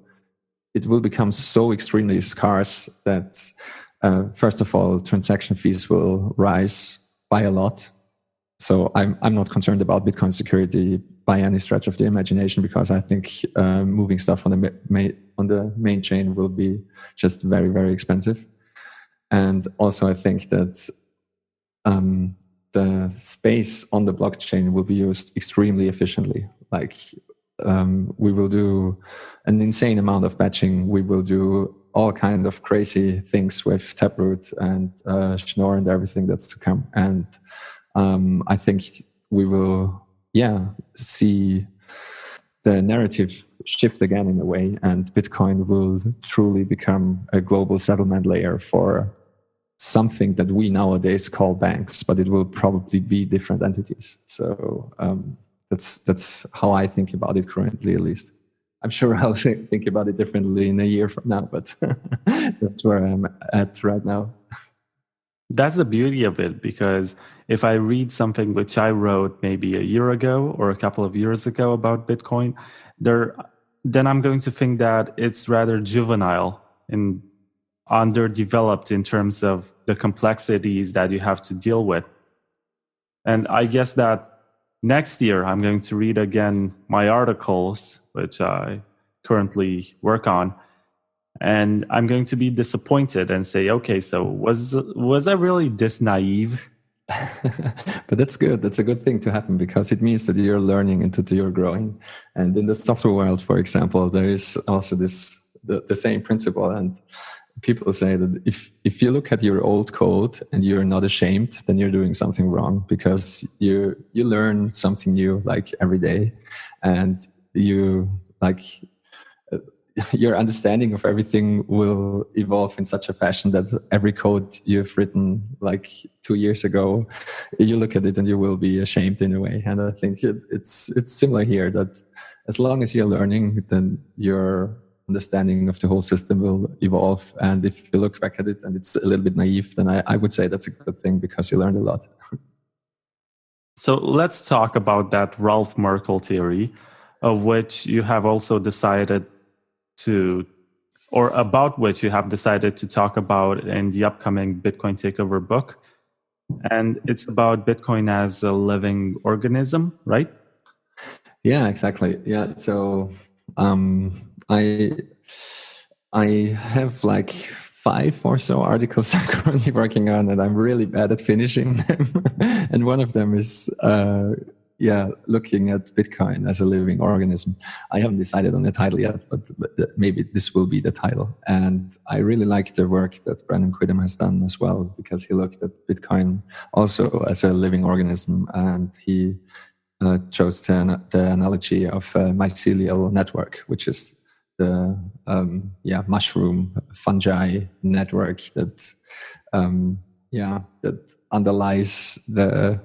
become so extremely scarce that first of all, transaction fees will rise by a lot. So I'm not concerned about Bitcoin security by any stretch of the imagination, because I think moving stuff on the main chain will be just very, very expensive. And also I think that the space on the blockchain will be used extremely efficiently. Like we will do an insane amount of batching. We will do all kind of crazy things with Taproot and Schnorr and everything that's to come. And I think we will, see the narrative shift again in a way, and Bitcoin will truly become a global settlement layer for something that we nowadays call banks, but it will probably be different entities. So that's how I think about it currently, at least. I'm sure I'll think about it differently in a year from now, but that's where I'm at right now. That's the beauty of it, because if I read something which I wrote maybe a year ago or a couple of years ago about Bitcoin, then I'm going to think that it's rather juvenile and underdeveloped in terms of the complexities that you have to deal with. And I guess that next year I'm going to read again my articles, which I currently work on, and I'm going to be disappointed and say, okay, so was I really this naive? But that's good. That's a good thing to happen, because it means that you're learning and that you're growing. And in the software world, for example, there is also the same principle. And people say that if you look at your old code and you're not ashamed, then you're doing something wrong, because you learn something new like every day, and your understanding of everything will evolve in such a fashion that every code you've written like 2 years ago, you look at it and you will be ashamed in a way. And I think it's similar here, that as long as you're learning, then your understanding of the whole system will evolve. And if you look back at it and it's a little bit naive, then I would say that's a good thing, because you learned a lot. So let's talk about that Ralph Merkle theory, of which you have also decided about which you have decided to talk about in the upcoming Bitcoin Takeover book. And it's about Bitcoin as a living organism, right? Yeah, exactly. Yeah. So I have like 5 or so articles I'm currently working on, and I'm really bad at finishing them. And one of them is looking at Bitcoin as a living organism. I haven't decided on the title yet, but maybe this will be the title. And I really like the work that Brandon Quidham has done as well, because he looked at Bitcoin also as a living organism, and he chose the analogy of a mycelial network, which is the mushroom fungi network that underlies the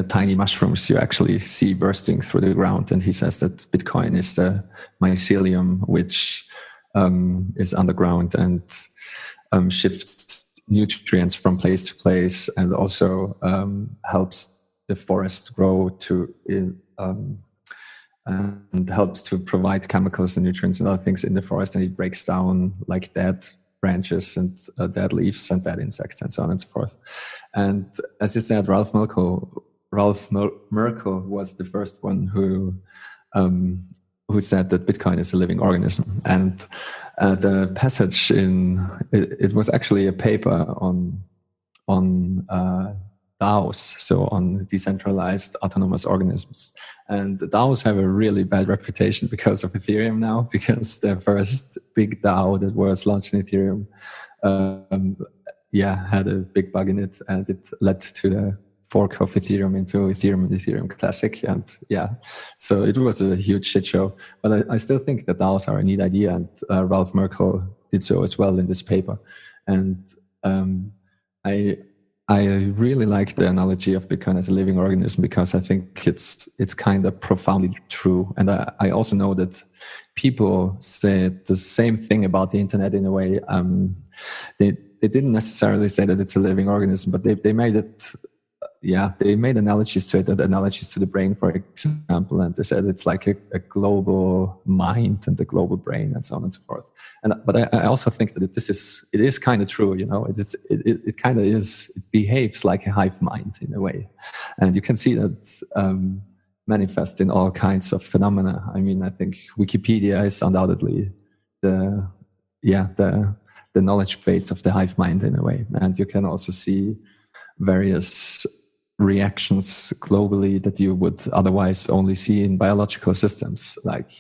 tiny mushrooms you actually see bursting through the ground. And he says that Bitcoin is the mycelium which is underground and shifts nutrients from place to place, and also helps the forest grow and helps to provide chemicals and nutrients and other things in the forest. And it breaks down like dead branches and dead leaves and dead insects and so on and so forth. And as you said, Ralph Merkle was the first one who said that Bitcoin is a living organism. And the passage it was actually a paper on DAOs, so on decentralized autonomous organisms. And the DAOs have a really bad reputation because of Ethereum now, because the first big DAO that was launched in Ethereum had a big bug in it, and it led to the fork of Ethereum into Ethereum and Ethereum Classic. And so it was a huge shit show. But I still think that DAOs are a neat idea, and Ralph Merkle did so as well in this paper. And I really like the analogy of Bitcoin as a living organism because I think it's kind of profoundly true. And I also know that people say the same thing about the internet in a way. They didn't necessarily say that it's a living organism, but they made it. Yeah, they made analogies to it, analogies to the brain, for example, and they said it's like a global mind and the global brain, and so on and so forth. But I also think that it is kind of true, you know. It kind of is. It behaves like a hive mind in a way, and you can see that manifest in all kinds of phenomena. I mean, I think Wikipedia is undoubtedly the knowledge base of the hive mind in a way, and you can also see various reactions globally that you would otherwise only see in biological systems. Like,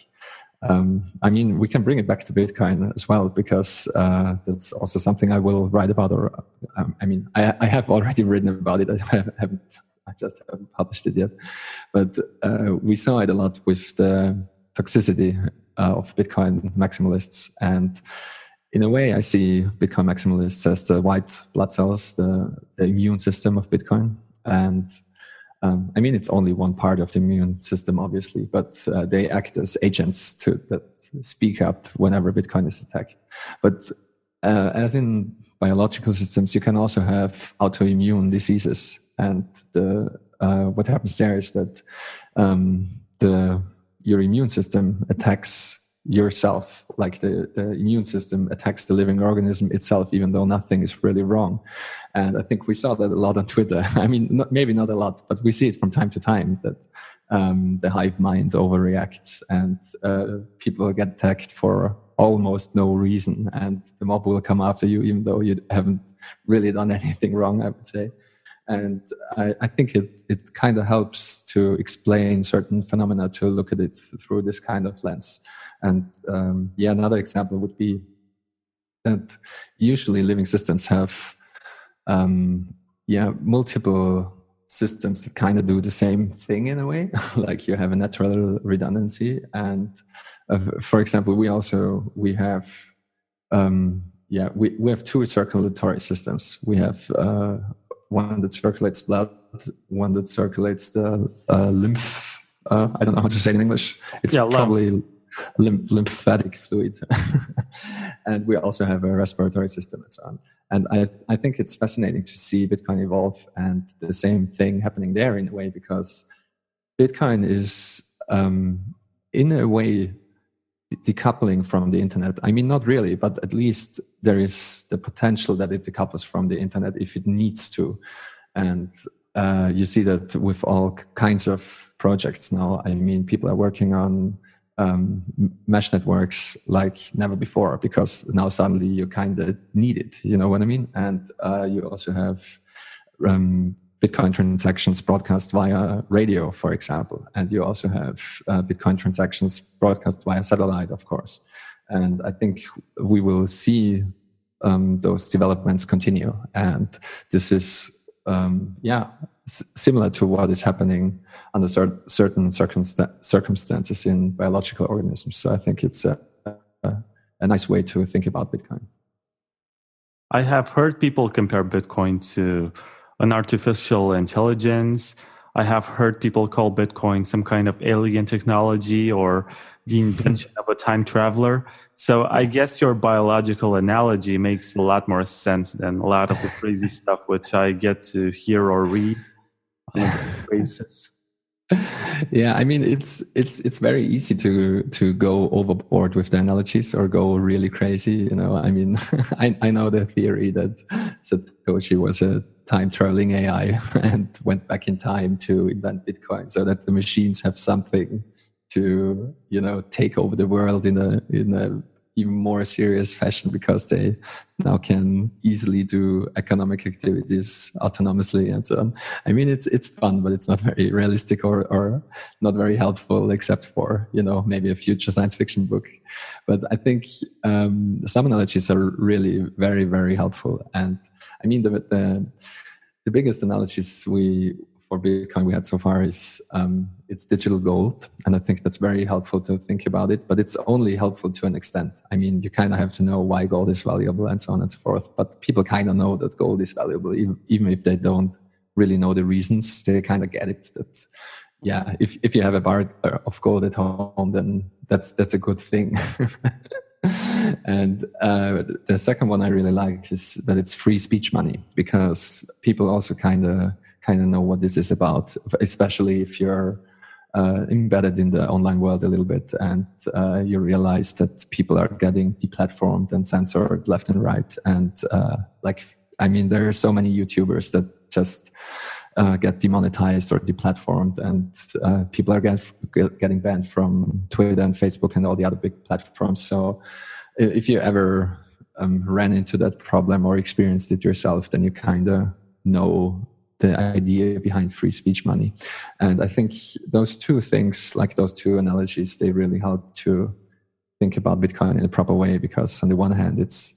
I mean, we can bring it back to Bitcoin as well, because that's also something I will write about. Or, I mean, I have already written about it. I just haven't published it yet. But we saw it a lot with the toxicity of Bitcoin maximalists. And in a way, I see Bitcoin maximalists as the white blood cells, the immune system of Bitcoin. And I mean, it's only one part of the immune system, obviously, but they act as agents that speak up whenever Bitcoin is attacked. But as in biological systems, you can also have autoimmune diseases. And what happens there is that your immune system attacks yourself, like the immune system attacks the living organism itself, even though nothing is really wrong. And I think we saw that a lot on Twitter. I mean, maybe not a lot, but we see it from time to time that the hive mind overreacts and people get attacked for almost no reason, and the mob will come after you even though you haven't really done anything wrong, I would say. And I think it kind of helps to explain certain phenomena, to look at it through this kind of lens. And another example would be that usually living systems have multiple systems that kind of do the same thing in a way. Like you have a natural redundancy. And for example, we have two circulatory systems. We have one that circulates blood, one that circulates the lymph. I don't know how to say it in English. It's probably lymphatic fluid. And we also have a respiratory system and so on. And I think it's fascinating to see Bitcoin evolve and the same thing happening there in a way, because Bitcoin is in a way decoupling from the internet. I mean, not really, but at least there is the potential that it decouples from the internet if it needs to. And you see that with all kinds of projects now. I mean, people are working on mesh networks like never before, because now suddenly you kind of need it, you know what I mean? And you also have Bitcoin transactions broadcast via radio, for example. And you also have Bitcoin transactions broadcast via satellite, of course. And I think we will see those developments continue. And this is, similar to what is happening under certain circumstances in biological organisms. So I think it's a nice way to think about Bitcoin. I have heard people compare Bitcoin to an artificial intelligence. I have heard people call Bitcoin some kind of alien technology or the invention of a time traveler. So I guess your biological analogy makes a lot more sense than a lot of the crazy stuff which I get to hear or read on a daily basis. Yeah, I mean, it's very easy to go overboard with the analogies or go really crazy. You know, I mean, I know the theory that Satoshi was a time traveling AI and went back in time to invent Bitcoin, so that the machines have something to, you know, take over the world in a even more serious fashion, because they now can easily do economic activities autonomously and so on. I mean, it's fun, but it's not very realistic or not very helpful, except for, you know, maybe a future science fiction book. But I think some analogies are really very, very helpful. And I mean, the biggest analogies we for Bitcoin we had so far is it's digital gold. And I think that's very helpful to think about it, but it's only helpful to an extent. I mean, you kind of have to know why gold is valuable and so on and so forth. But people kind of know that gold is valuable, even if they don't really know the reasons. They kind of get it that, yeah, if you have a bar of gold at home, then that's a good thing. And the second one I really like is that it's free speech money, because people also kind of know what this is about, especially if you're embedded in the online world a little bit, and you realize that people are getting deplatformed and censored left and right. And there are so many YouTubers that just get demonetized or deplatformed, and people are getting banned from Twitter and Facebook and all the other big platforms. So if you ever ran into that problem or experienced it yourself, then you kind of know the idea behind free speech money. And I think those two things, like those two analogies, they really help to think about Bitcoin in a proper way, because on the one hand, it's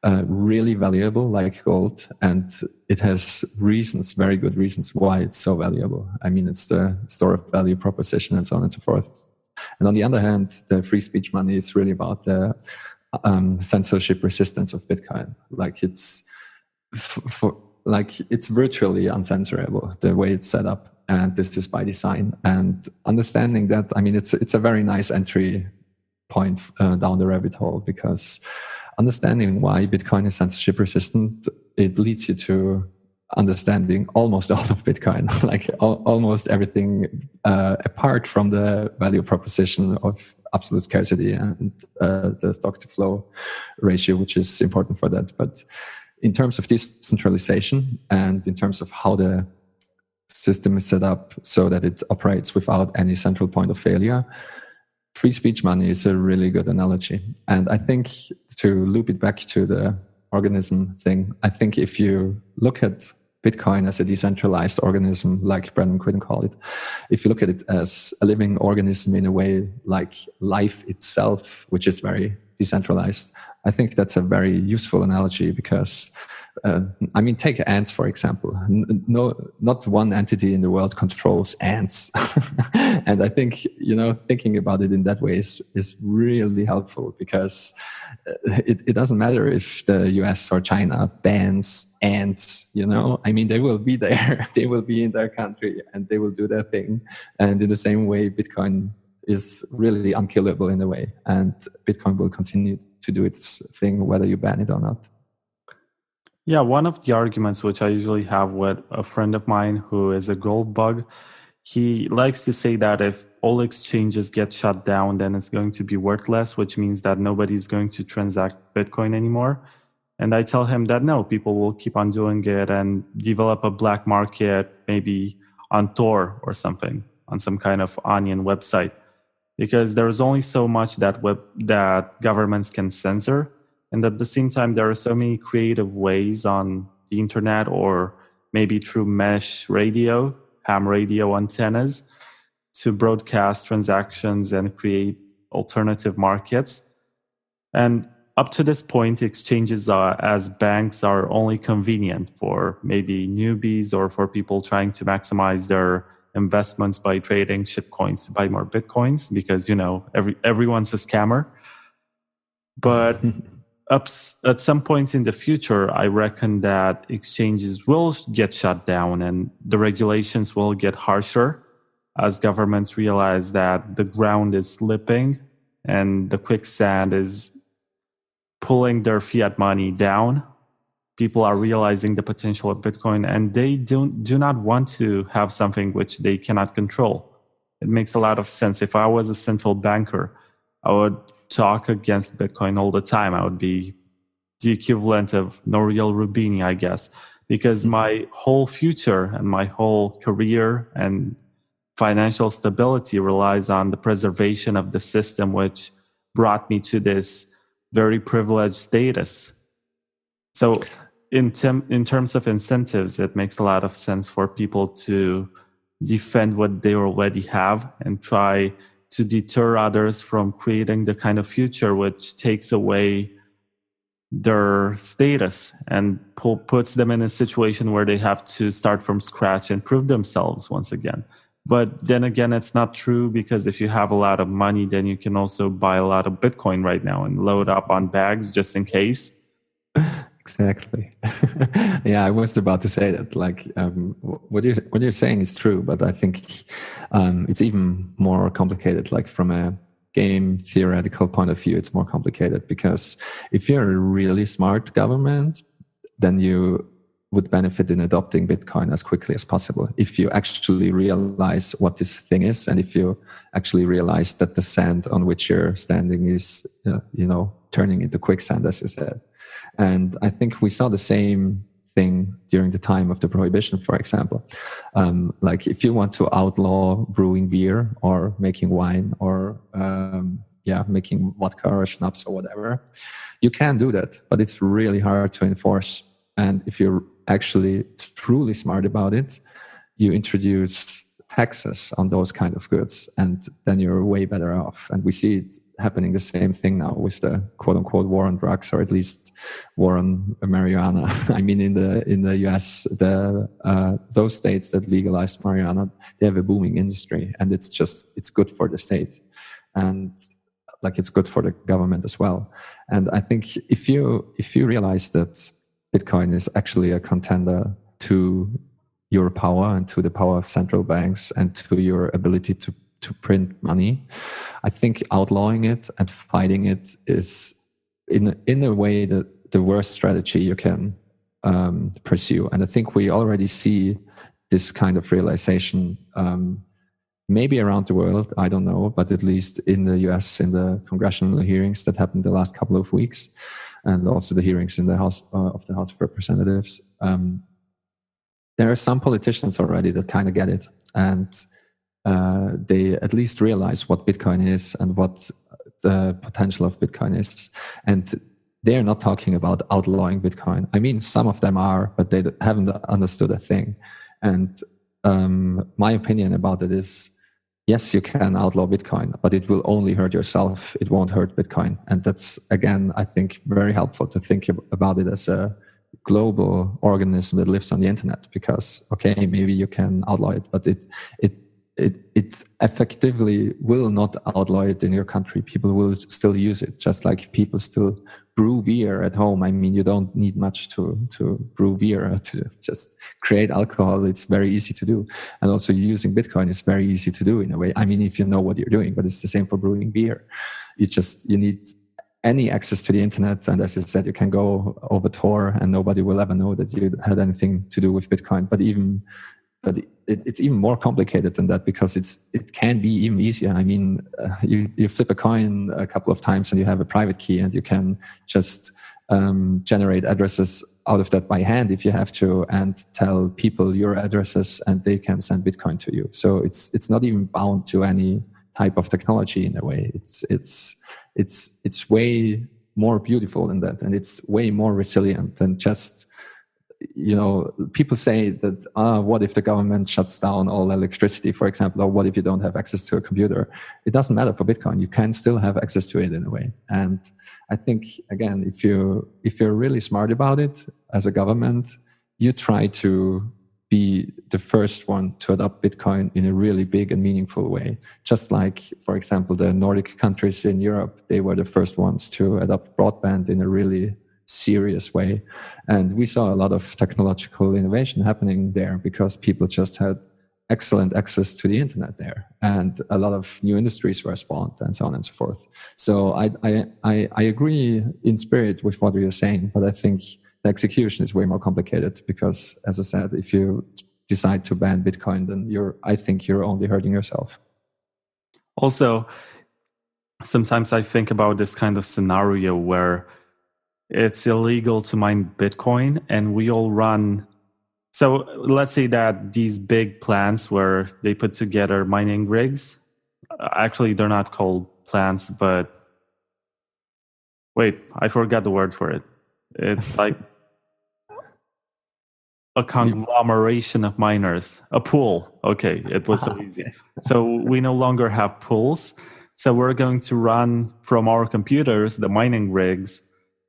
really valuable like gold, and it has reasons, very good reasons why it's so valuable. I mean, it's the store of value proposition and so on and so forth. And on the other hand, the free speech money is really about the censorship resistance of Bitcoin. Like it's it's virtually uncensorable the way it's set up, and this is by design. And understanding that, I mean, it's a very nice entry point down the rabbit hole, because understanding why Bitcoin is censorship resistant, it leads you to understanding almost all of Bitcoin, like almost everything apart from the value proposition of absolute scarcity and the stock to flow ratio, which is important for that. But in terms of decentralization and in terms of how the system is set up so that it operates without any central point of failure, free speech money is a really good analogy. And I think, to loop it back to the organism thing, I think if you look at Bitcoin as a decentralized organism, like Brendan Quinn called it, if you look at it as a living organism in a way like life itself, which is very decentralized, I think that's a very useful analogy, because take ants, for example. No, not one entity in the world controls ants. And I think, thinking about it in that way is really helpful, because it doesn't matter if the US or China bans ants, they will be there. They will be in their country and they will do their thing. And in the same way, Bitcoin is really unkillable in a way. And Bitcoin will continue to do its thing, whether you ban it or not. Yeah, one of the arguments which I usually have with a friend of mine who is a gold bug, he likes to say that if all exchanges get shut down, then it's going to be worthless, which means that nobody's going to transact Bitcoin anymore. And I tell him that no, people will keep on doing it and develop a black market, maybe on Tor or something, on some kind of onion website, because there's only so much that governments can censor. And at the same time, there are so many creative ways on the internet, or maybe through mesh radio, ham radio antennas, to broadcast transactions and create alternative markets. And up to this point, exchanges as banks are only convenient for maybe newbies or for people trying to maximize their investments by trading shitcoins to buy more Bitcoins, because, everyone's a scammer. But at some point in the future, I reckon that exchanges will get shut down and the regulations will get harsher as governments realize that the ground is slipping and the quicksand is pulling their fiat money down. People are realizing the potential of Bitcoin, and they do not want to have something which they cannot control. It makes a lot of sense. If I was a central banker, I would talk against Bitcoin all the time. I would be the equivalent of Nouriel Roubini, I guess, because my whole future and my whole career and financial stability relies on the preservation of the system which brought me to this very privileged status. So in terms of incentives, it makes a lot of sense for people to defend what they already have and try to deter others from creating the kind of future which takes away their status and puts them in a situation where they have to start from scratch and prove themselves once again. But then again, it's not true, because if you have a lot of money, then you can also buy a lot of Bitcoin right now and load up on bags just in case. Exactly. Yeah, I was about to say that. Like, what you're saying is true, but I think it's even more complicated. Like, from a game theoretical point of view, it's more complicated, because if you're a really smart government, then you would benefit in adopting Bitcoin as quickly as possible. If you actually realize what this thing is, and if you actually realize that the sand on which you're standing is, turning into quicksand, as you said. And I think we saw the same thing during the time of the prohibition, for example. Like, if you want to outlaw brewing beer or making wine or making vodka or schnapps or whatever, you can do that, but it's really hard to enforce. And if you're actually truly smart about it, you introduce taxes on those kind of goods, and then you're way better off. And we see it happening the same thing now with the quote unquote war on drugs, or at least war on marijuana. I mean, in the US, those states that legalized marijuana, they have a booming industry, and it's good for the state, and like, it's good for the government as well. And I think if you realize that Bitcoin is actually a contender to your power and to the power of central banks and to your ability to print money, I think outlawing it and fighting it is in a way the worst strategy you can pursue. And I think we already see this kind of realization maybe around the world, I don't know, but at least in the US, in the congressional hearings that happened the last couple of weeks, and also the hearings in the House of Representatives. There are some politicians already that kind of get it, and they at least realize what Bitcoin is and what the potential of Bitcoin is. And they're not talking about outlawing Bitcoin. I mean, some of them are, but they haven't understood a thing. And my opinion about it is, yes, you can outlaw Bitcoin, but it will only hurt yourself. It won't hurt Bitcoin. And that's, again, I think, very helpful to think about it as a global organism that lives on the internet. Because, okay, maybe you can outlaw it, but it effectively will not outlaw it in your country. People will still use it, just like people still brew beer at home. I mean, you don't need much to brew beer, to just create alcohol. It's very easy to do. And also using Bitcoin is very easy to do in a way. I mean, if you know what you're doing, but it's the same for brewing beer. You need any access to the internet. And as you said, you can go over Tor and nobody will ever know that you had anything to do with Bitcoin. But it's even more complicated than that, because it can be even easier. I mean, you flip a coin a couple of times and you have a private key, and you can just generate addresses out of that by hand if you have to, and tell people your addresses, and they can send Bitcoin to you. So it's not even bound to any type of technology in a way. It's way more beautiful than that, and it's way more resilient than just, people say that, what if the government shuts down all electricity, for example, or what if you don't have access to a computer? It doesn't matter for Bitcoin. You can still have access to it in a way. And I think, again, if you're really smart about it as a government, you try to be the first one to adopt Bitcoin in a really big and meaningful way. Just like, for example, the Nordic countries in Europe, they were the first ones to adopt broadband in a really serious way. And we saw a lot of technological innovation happening there because people just had excellent access to the internet there, and a lot of new industries were spawned, and so on and so forth. So I agree in spirit with what you're saying, but I think the execution is way more complicated, because, as I said, if you decide to ban Bitcoin, then I think you're only hurting yourself. Also, sometimes I think about this kind of scenario where it's illegal to mine Bitcoin and we all run. So let's say that these big plants where they put together mining rigs, actually they're not called plants, but wait, I forgot the word for it. It's like a conglomeration of miners, a pool. Okay, it was so easy. So we no longer have pools. So we're going to run from our computers, the mining rigs,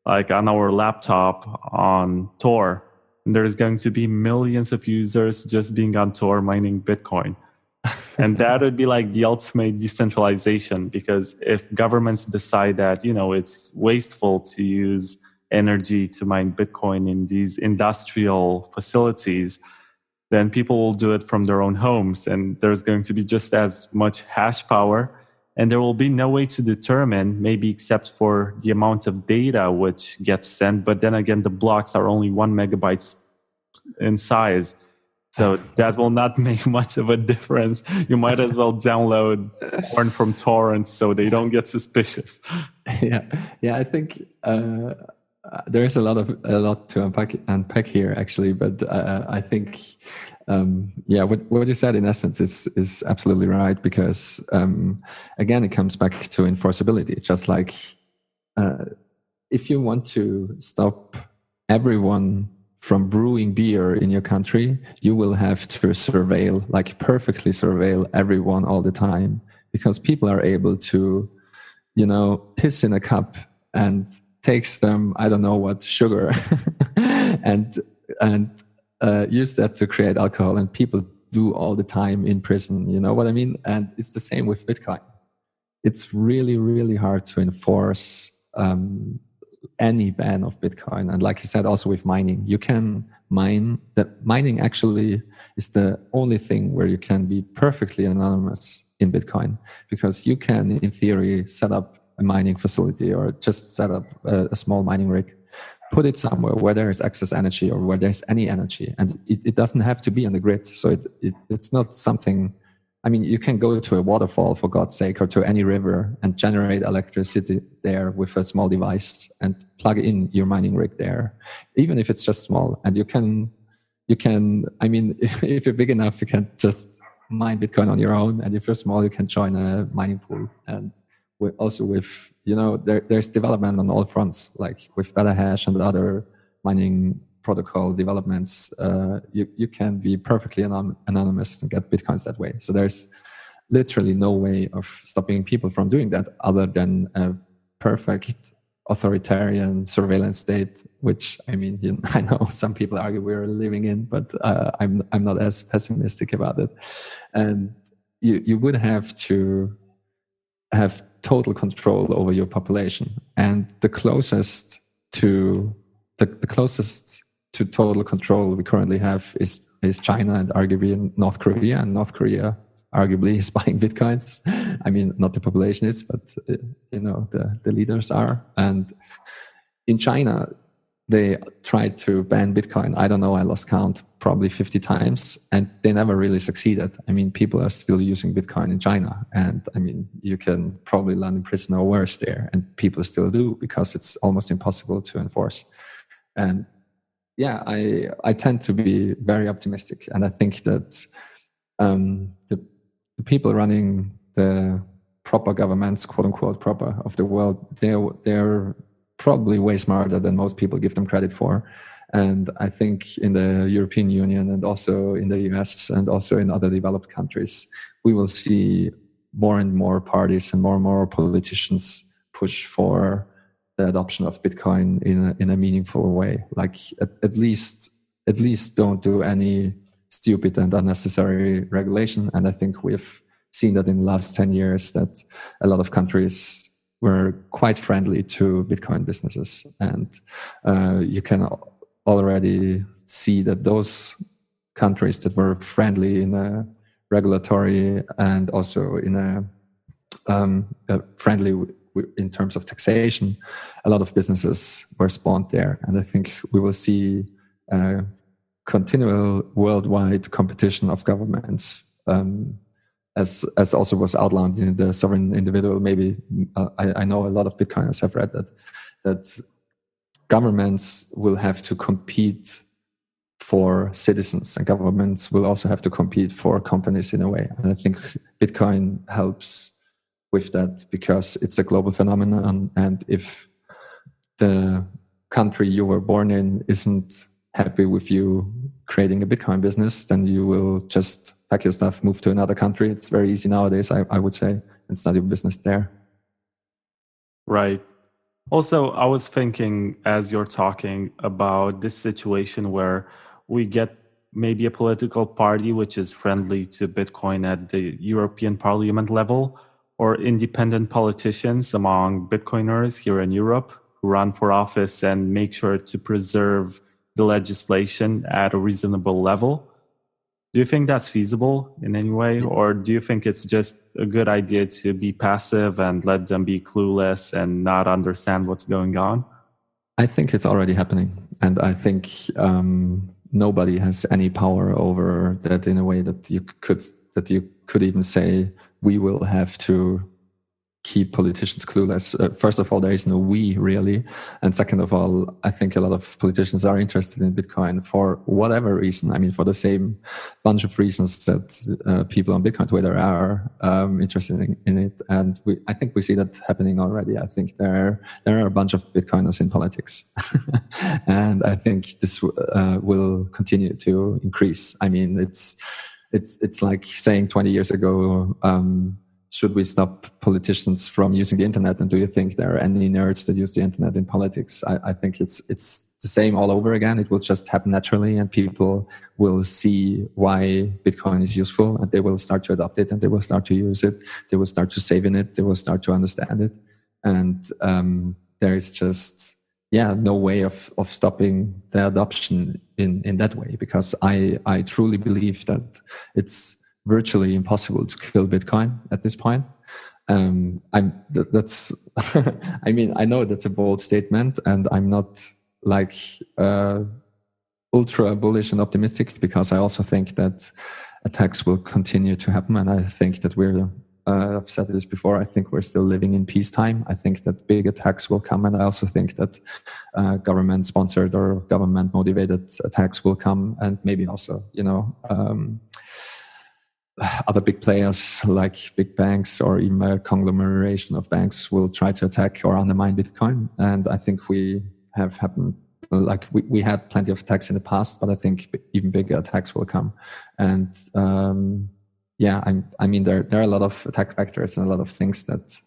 like on our laptop on Tor. And there's going to be millions of users just being on Tor mining Bitcoin. And that would be like the ultimate decentralization, because if governments decide that, it's wasteful to use energy to mine Bitcoin in these industrial facilities, then people will do it from their own homes. And there's going to be just as much hash power. And there will be no way to determine, maybe except for the amount of data which gets sent. But then again, the blocks are only 1 megabyte in size. So that will not make much of a difference. You might as well download porn from torrents so they don't get suspicious. Yeah. I think there is a lot to unpack here, actually. But I think, what you said in essence is absolutely right, because again, it comes back to enforceability. Just like if you want to stop everyone from brewing beer in your country, you will have to perfectly surveil everyone all the time, because people are able to, piss in a cup and take some, I don't know what, sugar and use that to create alcohol. And people do all the time in prison, you know what I mean? And it's the same with Bitcoin. It's really, really hard to enforce any ban of Bitcoin. And like you said, also with mining, you can mine. That mining actually is the only thing where you can be perfectly anonymous in Bitcoin, because you can, in theory, set up a mining facility or just set up a small mining rig, put it somewhere where there is excess energy or where there's any energy. And it doesn't have to be on the grid. So it's not something, I mean, you can go to a waterfall, for God's sake, or to any river and generate electricity there with a small device and plug in your mining rig there, even if it's just small. And you can, I mean, if you're big enough, you can just mine Bitcoin on your own. And if you're small, you can join a mining pool. And also with, there's development on all fronts, like with Betahash and other mining protocol developments, you can be perfectly anonymous and get Bitcoins that way. So there's literally no way of stopping people from doing that other than a perfect authoritarian surveillance state, which, I mean, I know some people argue we're living in, but I'm not as pessimistic about it. And you would have to have total control over your population. And the closest to total control we currently have is China and arguably North Korea. And North Korea arguably is buying Bitcoins. I mean, not the population is, but the leaders are. And in China, they tried to ban Bitcoin. I don't know, I lost count, probably 50 times, and they never really succeeded. I mean, people are still using Bitcoin in China. And I mean, you can probably land in prison or worse there, and people still do, because it's almost impossible to enforce. And yeah, I tend to be very optimistic. And I think that the people running the proper governments, quote unquote proper, of the world, they're probably way smarter than most people give them credit for. And I think in the European Union and also in the US and also in other developed countries, we will see more and more parties and more politicians push for the adoption of Bitcoin in a meaningful way. Like at least don't do any stupid and unnecessary regulation. And I think we've seen that in the last 10 years that a lot of countries were quite friendly to Bitcoin businesses. And you can already see that those countries that were friendly in a regulatory and also in a friendly in terms of taxation, a lot of businesses were spawned there. And I think we will see continual worldwide competition of governments, as also was outlined in the Sovereign Individual. Maybe I know a lot of Bitcoiners have read that governments will have to compete for citizens, and governments will also have to compete for companies in a way. And I think Bitcoin helps with that, because it's a global phenomenon. And if the country you were born in isn't happy with you creating a Bitcoin business, then you will just pack your stuff, move to another country. It's very easy nowadays, I would say, and start your business there. Right. Also, I was thinking as you're talking about this situation where we get maybe a political party which is friendly to Bitcoin at the European Parliament level, or independent politicians among Bitcoiners here in Europe who run for office and make sure to preserve the legislation at a reasonable level. Do you think that's feasible in any way, or do you think it's just a good idea to be passive and let them be clueless and not understand what's going on? I think it's already happening, and I think nobody has any power over that in a way that you could even say we will have to keep politicians clueless. First of all, there is no we really. And second of all, I think a lot of politicians are interested in Bitcoin for whatever reason. I mean, for the same bunch of reasons that people on Bitcoin Twitter are interested in it. And I think we see that happening already. I think there are a bunch of Bitcoiners in politics. And I think this will continue to increase. I mean, it's like saying 20 years ago, should we stop politicians from using the internet? And do you think there are any nerds that use the internet in politics? I think it's the same all over again. It will just happen naturally, and people will see why Bitcoin is useful, and they will start to adopt it, and they will start to use it. They will start to save in it. They will start to understand it. And there is just no way of stopping the adoption in that way, because I truly believe that it's virtually impossible to kill Bitcoin at this point. That's I mean, I know that's a bold statement, and I'm not like ultra bullish and optimistic, because I also think that attacks will continue to happen, and I think that I've said this before, I think we're still living in peacetime. I think that big attacks will come, and I also think that government-sponsored or government-motivated attacks will come, and maybe also, other big players like big banks or even a conglomeration of banks will try to attack or undermine Bitcoin. And I think we had plenty of attacks in the past, but I think even bigger attacks will come. And I mean, there are a lot of attack vectors and a lot of things that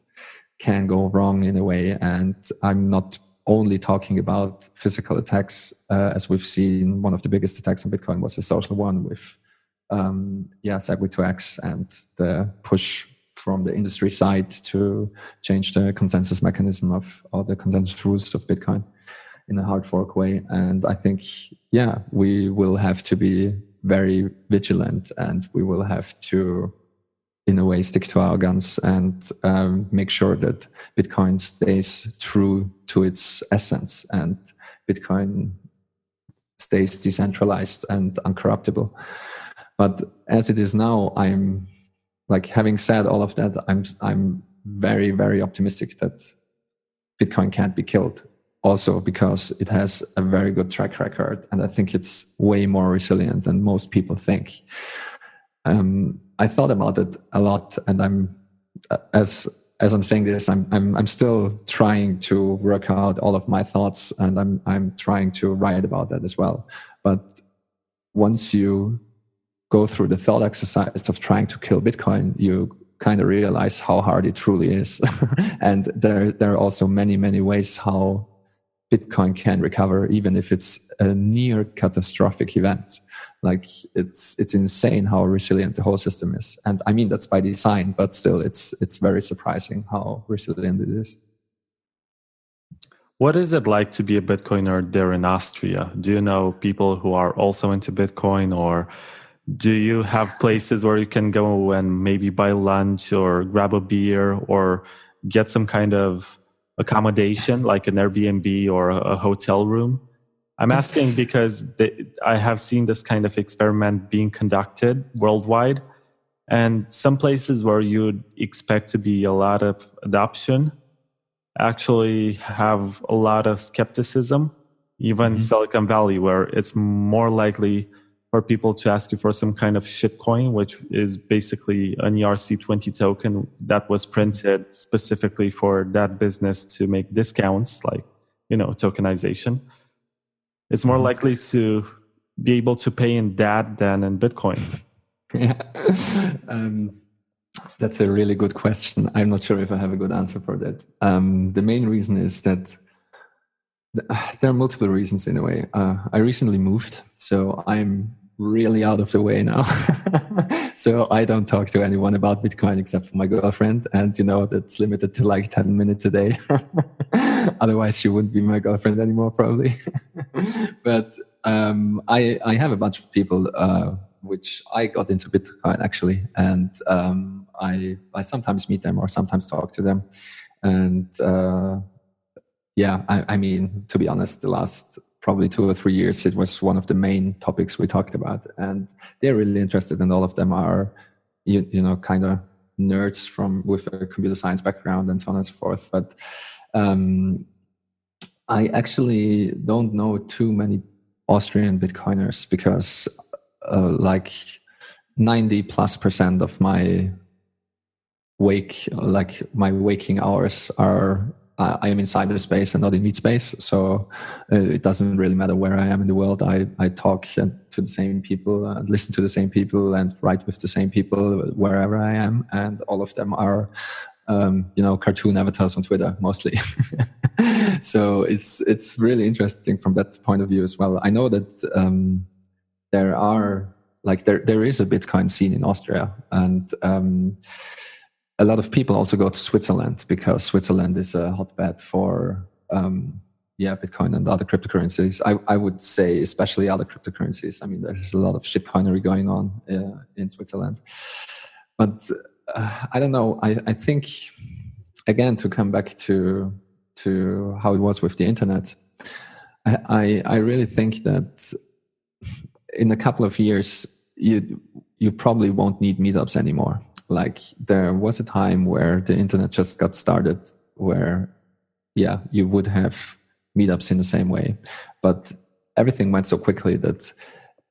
can go wrong in a way. And I'm not only talking about physical attacks, as we've seen. One of the biggest attacks on Bitcoin was a social one with SegWit2x and the push from the industry side to change the consensus mechanism or the consensus rules of Bitcoin in a hard fork way. And I think, we will have to be very vigilant, and we will have to, in a way, stick to our guns and make sure that Bitcoin stays true to its essence and Bitcoin stays decentralized and uncorruptible. But as it is now, I'm like, having said all of that, I'm very, very optimistic that Bitcoin can't be killed. Also because it has a very good track record, and I think it's way more resilient than most people think. I thought about it a lot, and as I'm saying this, I'm still trying to work out all of my thoughts, and I'm trying to write about that as well. But once you go through the thought exercise of trying to kill Bitcoin, you kind of realize how hard it truly is. And there are also many, many ways how Bitcoin can recover, even if it's a near catastrophic event. Like it's insane how resilient the whole system is. And I mean, that's by design, but still it's very surprising how resilient it is. What is it like to be a Bitcoiner there in Austria? Do you know people who are also into Bitcoin, or do you have places where you can go and maybe buy lunch or grab a beer or get some kind of accommodation like an Airbnb or a hotel room? I'm asking because I have seen this kind of experiment being conducted worldwide, and some places where you'd expect to be a lot of adoption actually have a lot of skepticism. Even Silicon Valley, where it's more likely for people to ask you for some kind of shitcoin, which is basically an ERC20 token that was printed specifically for that business to make discounts, like, tokenization. It's more likely to be able to pay in that than in Bitcoin. Yeah. That's a really good question. I'm not sure if I have a good answer for that. The main reason is that there are multiple reasons in a way. I recently moved, so I'm really out of the way now. So I don't talk to anyone about Bitcoin except for my girlfriend. And, that's limited to like 10 minutes a day. Otherwise, she wouldn't be my girlfriend anymore, probably. But I have a bunch of people which I got into Bitcoin, actually. And I sometimes meet them or sometimes talk to them. And I mean, to be honest, the last probably 2 or 3 years, it was one of the main topics we talked about. And they're really interested, and all of them are, kind of nerds with a computer science background and so on and so forth. But I actually don't know too many Austrian Bitcoiners because like 90+% of my waking hours are I am in cyberspace and not in meat space, so it doesn't really matter where I am in the world. I talk to the same people, listen to the same people, and write with the same people wherever I am, and all of them are cartoon avatars on Twitter mostly. So it's really interesting from that point of view as well. I know that there is a Bitcoin scene in Austria, and a lot of people also go to Switzerland because Switzerland is a hotbed for Bitcoin and other cryptocurrencies. I would say especially other cryptocurrencies. I mean, there's a lot of shitcoinery going on in Switzerland. But I don't know. I think, again, to come back to how it was with the internet, I really think that in a couple of years, you probably won't need meetups anymore. Like, there was a time where the internet just got started where, you would have meetups in the same way. But everything went so quickly that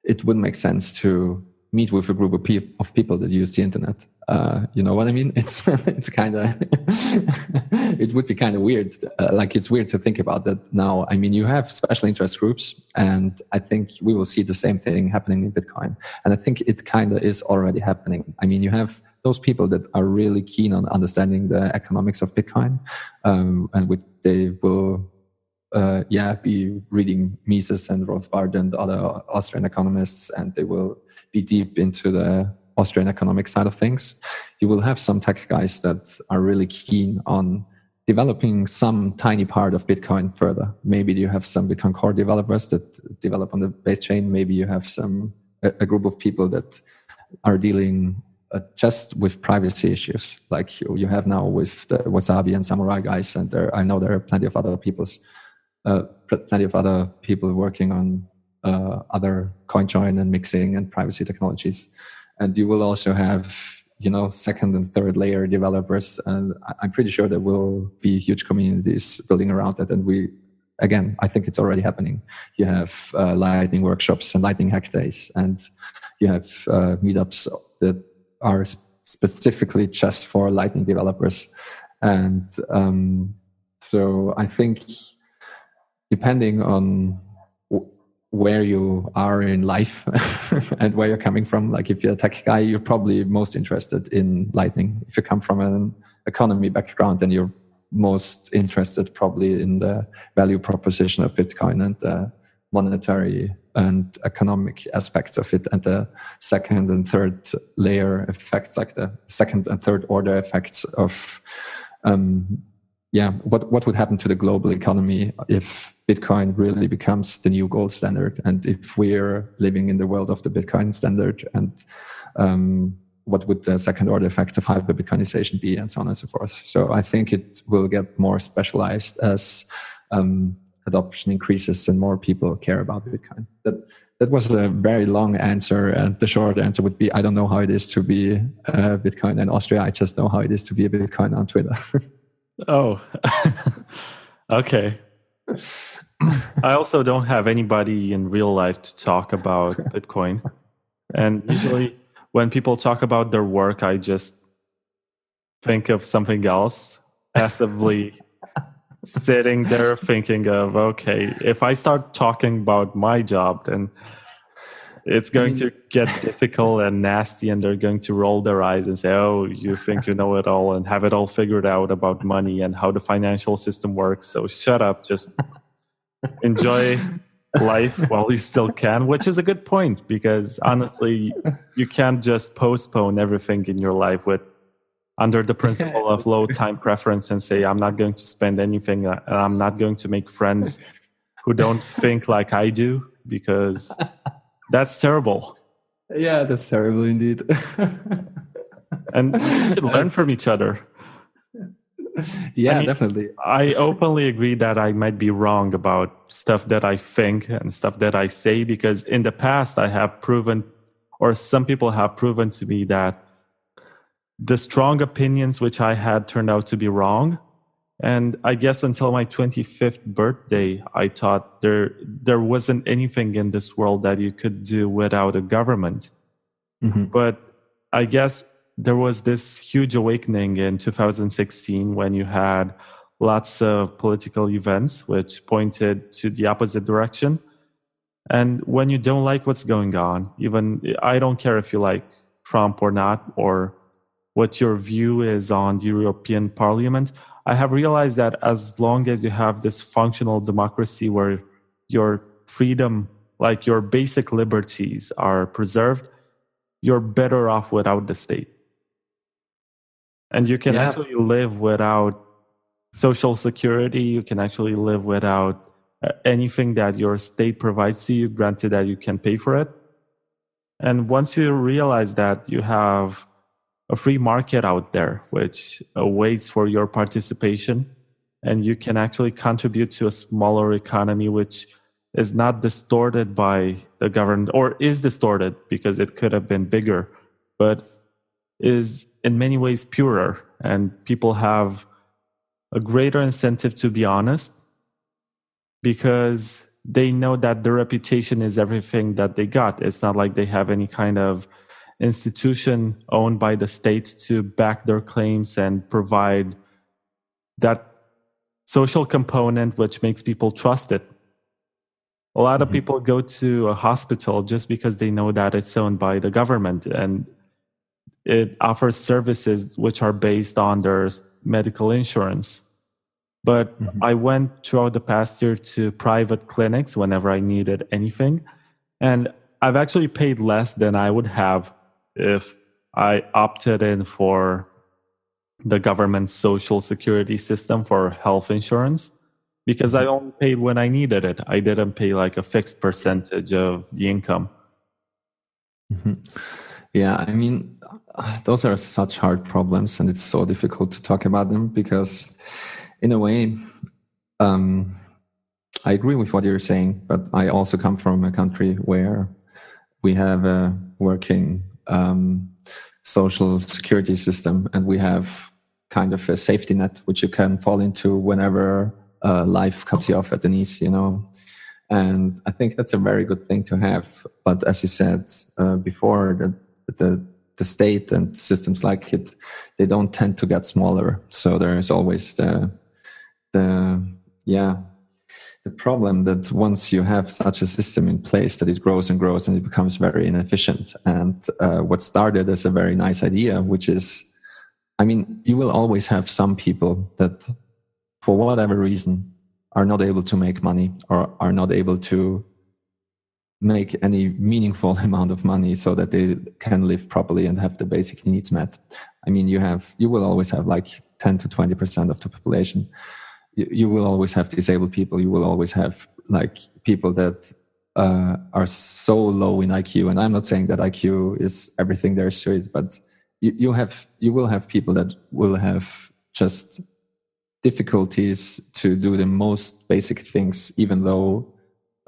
it wouldn't make sense to meet with a group of people that use the internet. You know what I mean? It's kind of, it would be kind of weird. It's weird to think about that now. I mean, you have special interest groups, and I think we will see the same thing happening in Bitcoin. And I think it kind of is already happening. I mean, you have those people that are really keen on understanding the economics of Bitcoin, and they will be reading Mises and Rothbard and other Austrian economists, and they will be deep into the Austrian economic side of things. You will have some tech guys that are really keen on developing some tiny part of Bitcoin further. Maybe you have some Bitcoin core developers that develop on the base chain. Maybe you have a group of people that are dealing just with privacy issues, like you have now with the Wasabi and Samurai guys. And I know there are plenty of other people working on other CoinJoin and mixing and privacy technologies. And you will also have, second and third layer developers. And I'm pretty sure there will be huge communities building around that. And I think it's already happening. You have Lightning workshops and Lightning hack days, and you have meetups that are specifically just for Lightning developers. And so I think, depending on where you are in life and where you're coming from, like if you're a tech guy, you're probably most interested in Lightning. If you come from an economy background, then you're most interested probably in the value proposition of Bitcoin and the monetary and economic aspects of it, and the second and third layer effects, like the second and third order effects of what would happen to the global economy if Bitcoin really becomes the new gold standard, and if we're living in the world of the Bitcoin standard, and what would the second order effects of hyper Bitcoinization be, and so on and so forth. So I think it will get more specialized as adoption increases and more people care about Bitcoin. That was a very long answer, and the short answer would be, I don't know how it is to be Bitcoin in Austria. I just know how it is to be a Bitcoin on Twitter. Oh, okay. I also don't have anybody in real life to talk about Bitcoin. And usually when people talk about their work, I just think of something else, passively sitting there thinking of, okay, if I start talking about my job, then it's going to get difficult and nasty, and they're going to roll their eyes and say, oh, you think you know it all and have it all figured out about money and how the financial system works. So shut up, just enjoy life while you still can, which is a good point, because honestly, you can't just postpone everything in your life under the principle of low time preference and say, I'm not going to spend anything and I'm not going to make friends who don't think like I do, because that's terrible. Yeah, that's terrible indeed. And we should learn from each other. Yeah, definitely. I openly agree that I might be wrong about stuff that I think and stuff that I say, because in the past I have proven, or some people have proven to me, that the strong opinions which I had turned out to be wrong. And I guess until my 25th birthday, I thought there wasn't anything in this world that you could do without a government. Mm-hmm. But I guess there was this huge awakening in 2016 when you had lots of political events which pointed to the opposite direction. And when you don't like what's going on, even I don't care if you like Trump or not, or what your view is on the European Parliament, I have realized that as long as you have this functional democracy where your freedom, like your basic liberties, are preserved, you're better off without the state. And you can actually live without social security. You can actually live without anything that your state provides to you, granted that you can pay for it. And once you realize that you have a free market out there which waits for your participation, and you can actually contribute to a smaller economy which is not distorted by the government, or is distorted because it could have been bigger, but is in many ways purer, and people have a greater incentive to be honest because they know that their reputation is everything that they got. It's not like they have any kind of institution owned by the state to back their claims and provide that social component which makes people trust it. A lot of people go to a hospital just because they know that it's owned by the government and it offers services which are based on their medical insurance. But I went throughout the past year to private clinics whenever I needed anything, and I've actually paid less than I would have if I opted in for the government's social security system for health insurance, because I only paid when I needed it. I didn't pay like a fixed percentage of the income. Yeah, I mean, those are such hard problems, and it's so difficult to talk about them because, in a way, I agree with what you're saying, but I also come from a country where we have a working social security system, and we have kind of a safety net which you can fall into whenever life cuts you off at the knees, you know. And I think that's a very good thing to have. But as you said before, the state and systems like it, they don't tend to get smaller. So there's always the problem that once you have such a system in place, that it grows and grows and it becomes very inefficient. And what started as a very nice idea, which is, I mean, you will always have some people that, for whatever reason, are not able to make money or are not able to make any meaningful amount of money so that they can live properly and have the basic needs met. I mean, you will always have like 10 to 20% of the population. You will always have disabled people. You will always have like people that are so low in IQ. And I'm not saying that IQ is everything there is to it, but you will have people that will have just difficulties to do the most basic things, even though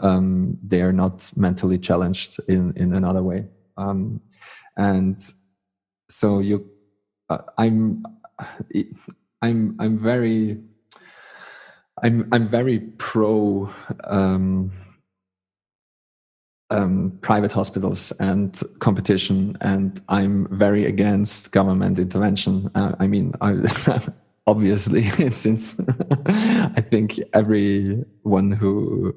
they are not mentally challenged in another way. And so I'm very pro private hospitals and competition, and I'm very against government intervention. I mean, obviously, since I think everyone who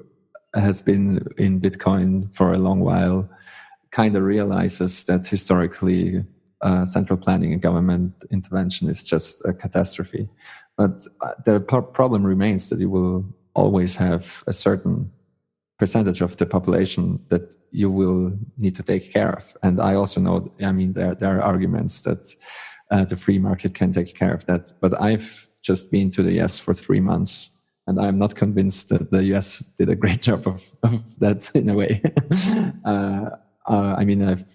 has been in Bitcoin for a long while kind of realizes that historically central planning and government intervention is just a catastrophe. But the problem remains that you will always have a certain percentage of the population that you will need to take care of. And I also know, I mean, there are arguments that the free market can take care of that. But I've just been to the US for 3 months, and I'm not convinced that the US did a great job of that in a way. I mean, I've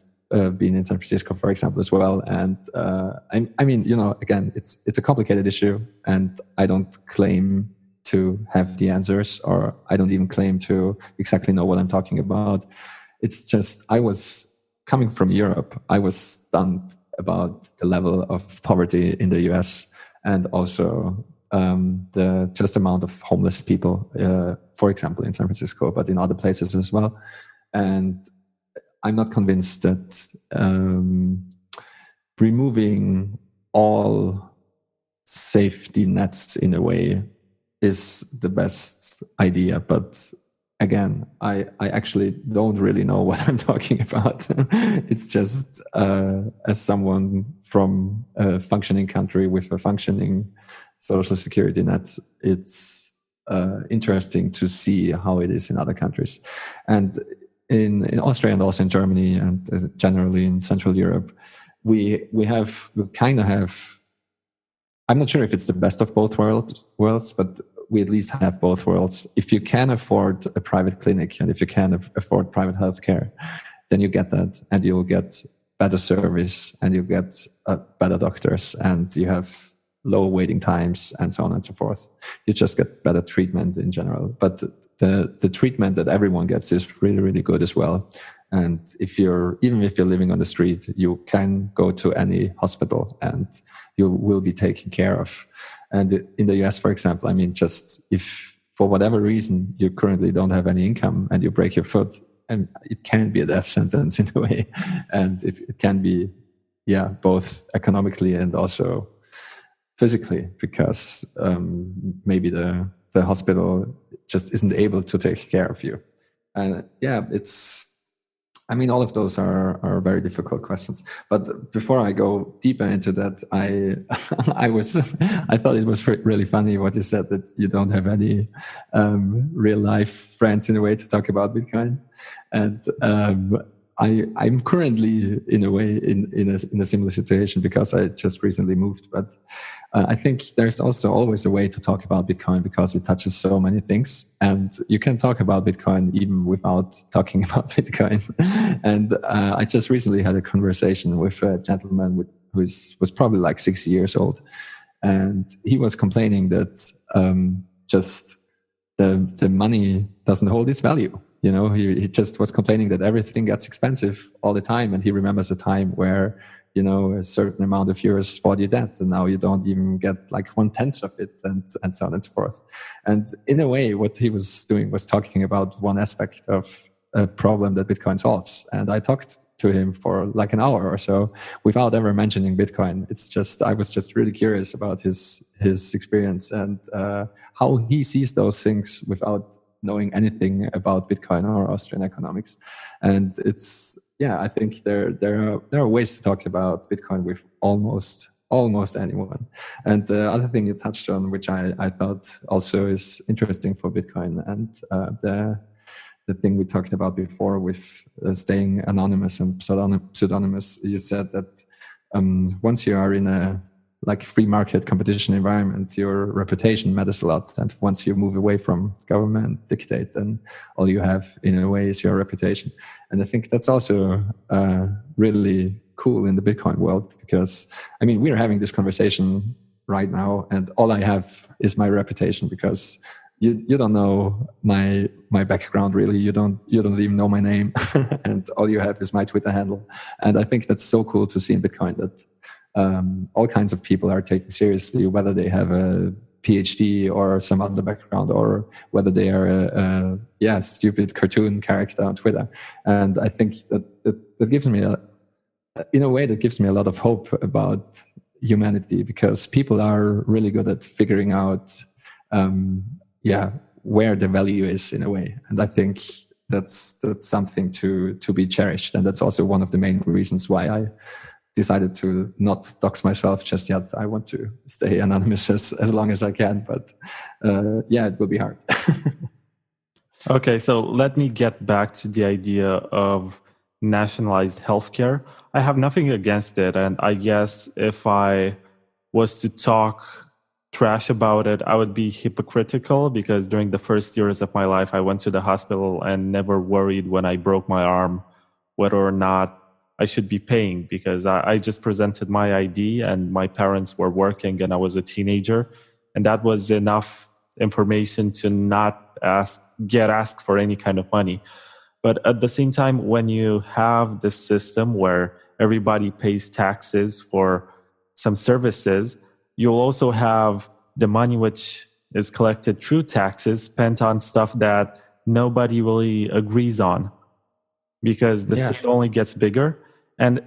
been in San Francisco, for example, as well. And I mean, you know, again, it's a complicated issue, and I don't claim to have the answers, or I don't even claim to exactly know what I'm talking about. It's just, I was coming from Europe. I was stunned about the level of poverty in the US, and also the just amount of homeless people, for example, in San Francisco, but in other places as well. And I'm not convinced that removing all safety nets in a way is the best idea. But again, I actually don't really know what I'm talking about. It's just as someone from a functioning country with a functioning social security net, it's interesting to see how it is in other countries. And in Austria and also in Germany and generally in Central Europe, we kind of have, I'm not sure if it's the best of both worlds, but we at least have both worlds. If you can afford a private clinic and if you can afford private healthcare, then you get that, and you'll get better service, and you'll get better doctors, and you have low waiting times, and so on and so forth. You just get better treatment in general. But the treatment that everyone gets is really, really good as well. And even if you're living on the street, you can go to any hospital and you will be taken care of. And in the US, for example, I mean, just if for whatever reason you currently don't have any income and you break your foot, and it can be a death sentence in a way. And it can be, both economically and also physically, because maybe the hospital just isn't able to take care of you. And all of those are very difficult questions. But before I go deeper into that, I thought it was really funny what you said, that you don't have any real life friends in a way to talk about Bitcoin. And I'm currently in a way in a similar situation because I just recently moved. But I think there's also always a way to talk about Bitcoin because it touches so many things, and you can talk about Bitcoin even without talking about Bitcoin. And I just recently had a conversation with a gentleman who was probably like 60 years old, and he was complaining that just the money doesn't hold its value. You know, he just was complaining that everything gets expensive all the time. And he remembers a time where, you know, a certain amount of euros bought you that, and now you don't even get like 1/10 of it, and so on and so forth. And in a way, what he was doing was talking about one aspect of a problem that Bitcoin solves. And I talked to him for like an hour or so without ever mentioning Bitcoin. I was just really curious about his experience and how he sees those things without knowing anything about Bitcoin or Austrian economics. And I think there are ways to talk about Bitcoin with almost anyone. And the other thing you touched on, which I thought also is interesting for Bitcoin, and the thing we talked about before with staying anonymous and pseudonymous, you said that once you are in a like free market competition environment, your reputation matters a lot. And once you move away from government dictate, then all you have in a way is your reputation. And I think that's also really cool in the Bitcoin world, because I mean, we're having this conversation right now, and all I have is my reputation, because you don't know my background really. You don't even know my name, and all you have is my Twitter handle. And I think that's so cool to see in Bitcoin that all kinds of people are taken seriously, whether they have a PhD or some other background, or whether they are a stupid cartoon character on Twitter. And I think that gives me in a way that gives me a lot of hope about humanity, because people are really good at figuring out where the value is in a way. And I think that's something to be cherished, and that's also one of the main reasons why I decided to not dox myself just yet. I want to stay anonymous as long as I can, but it will be hard. Okay, so let me get back to the idea of nationalized healthcare. I have nothing against it, and I guess if I was to talk trash about it, I would be hypocritical, because during the first years of my life, I went to the hospital and never worried when I broke my arm whether or not I should be paying, because I just presented my ID and my parents were working and I was a teenager. And that was enough information to not get asked for any kind of money. But at the same time, when you have this system where everybody pays taxes for some services, you'll also have the money which is collected through taxes spent on stuff that nobody really agrees on, because the state only gets bigger. And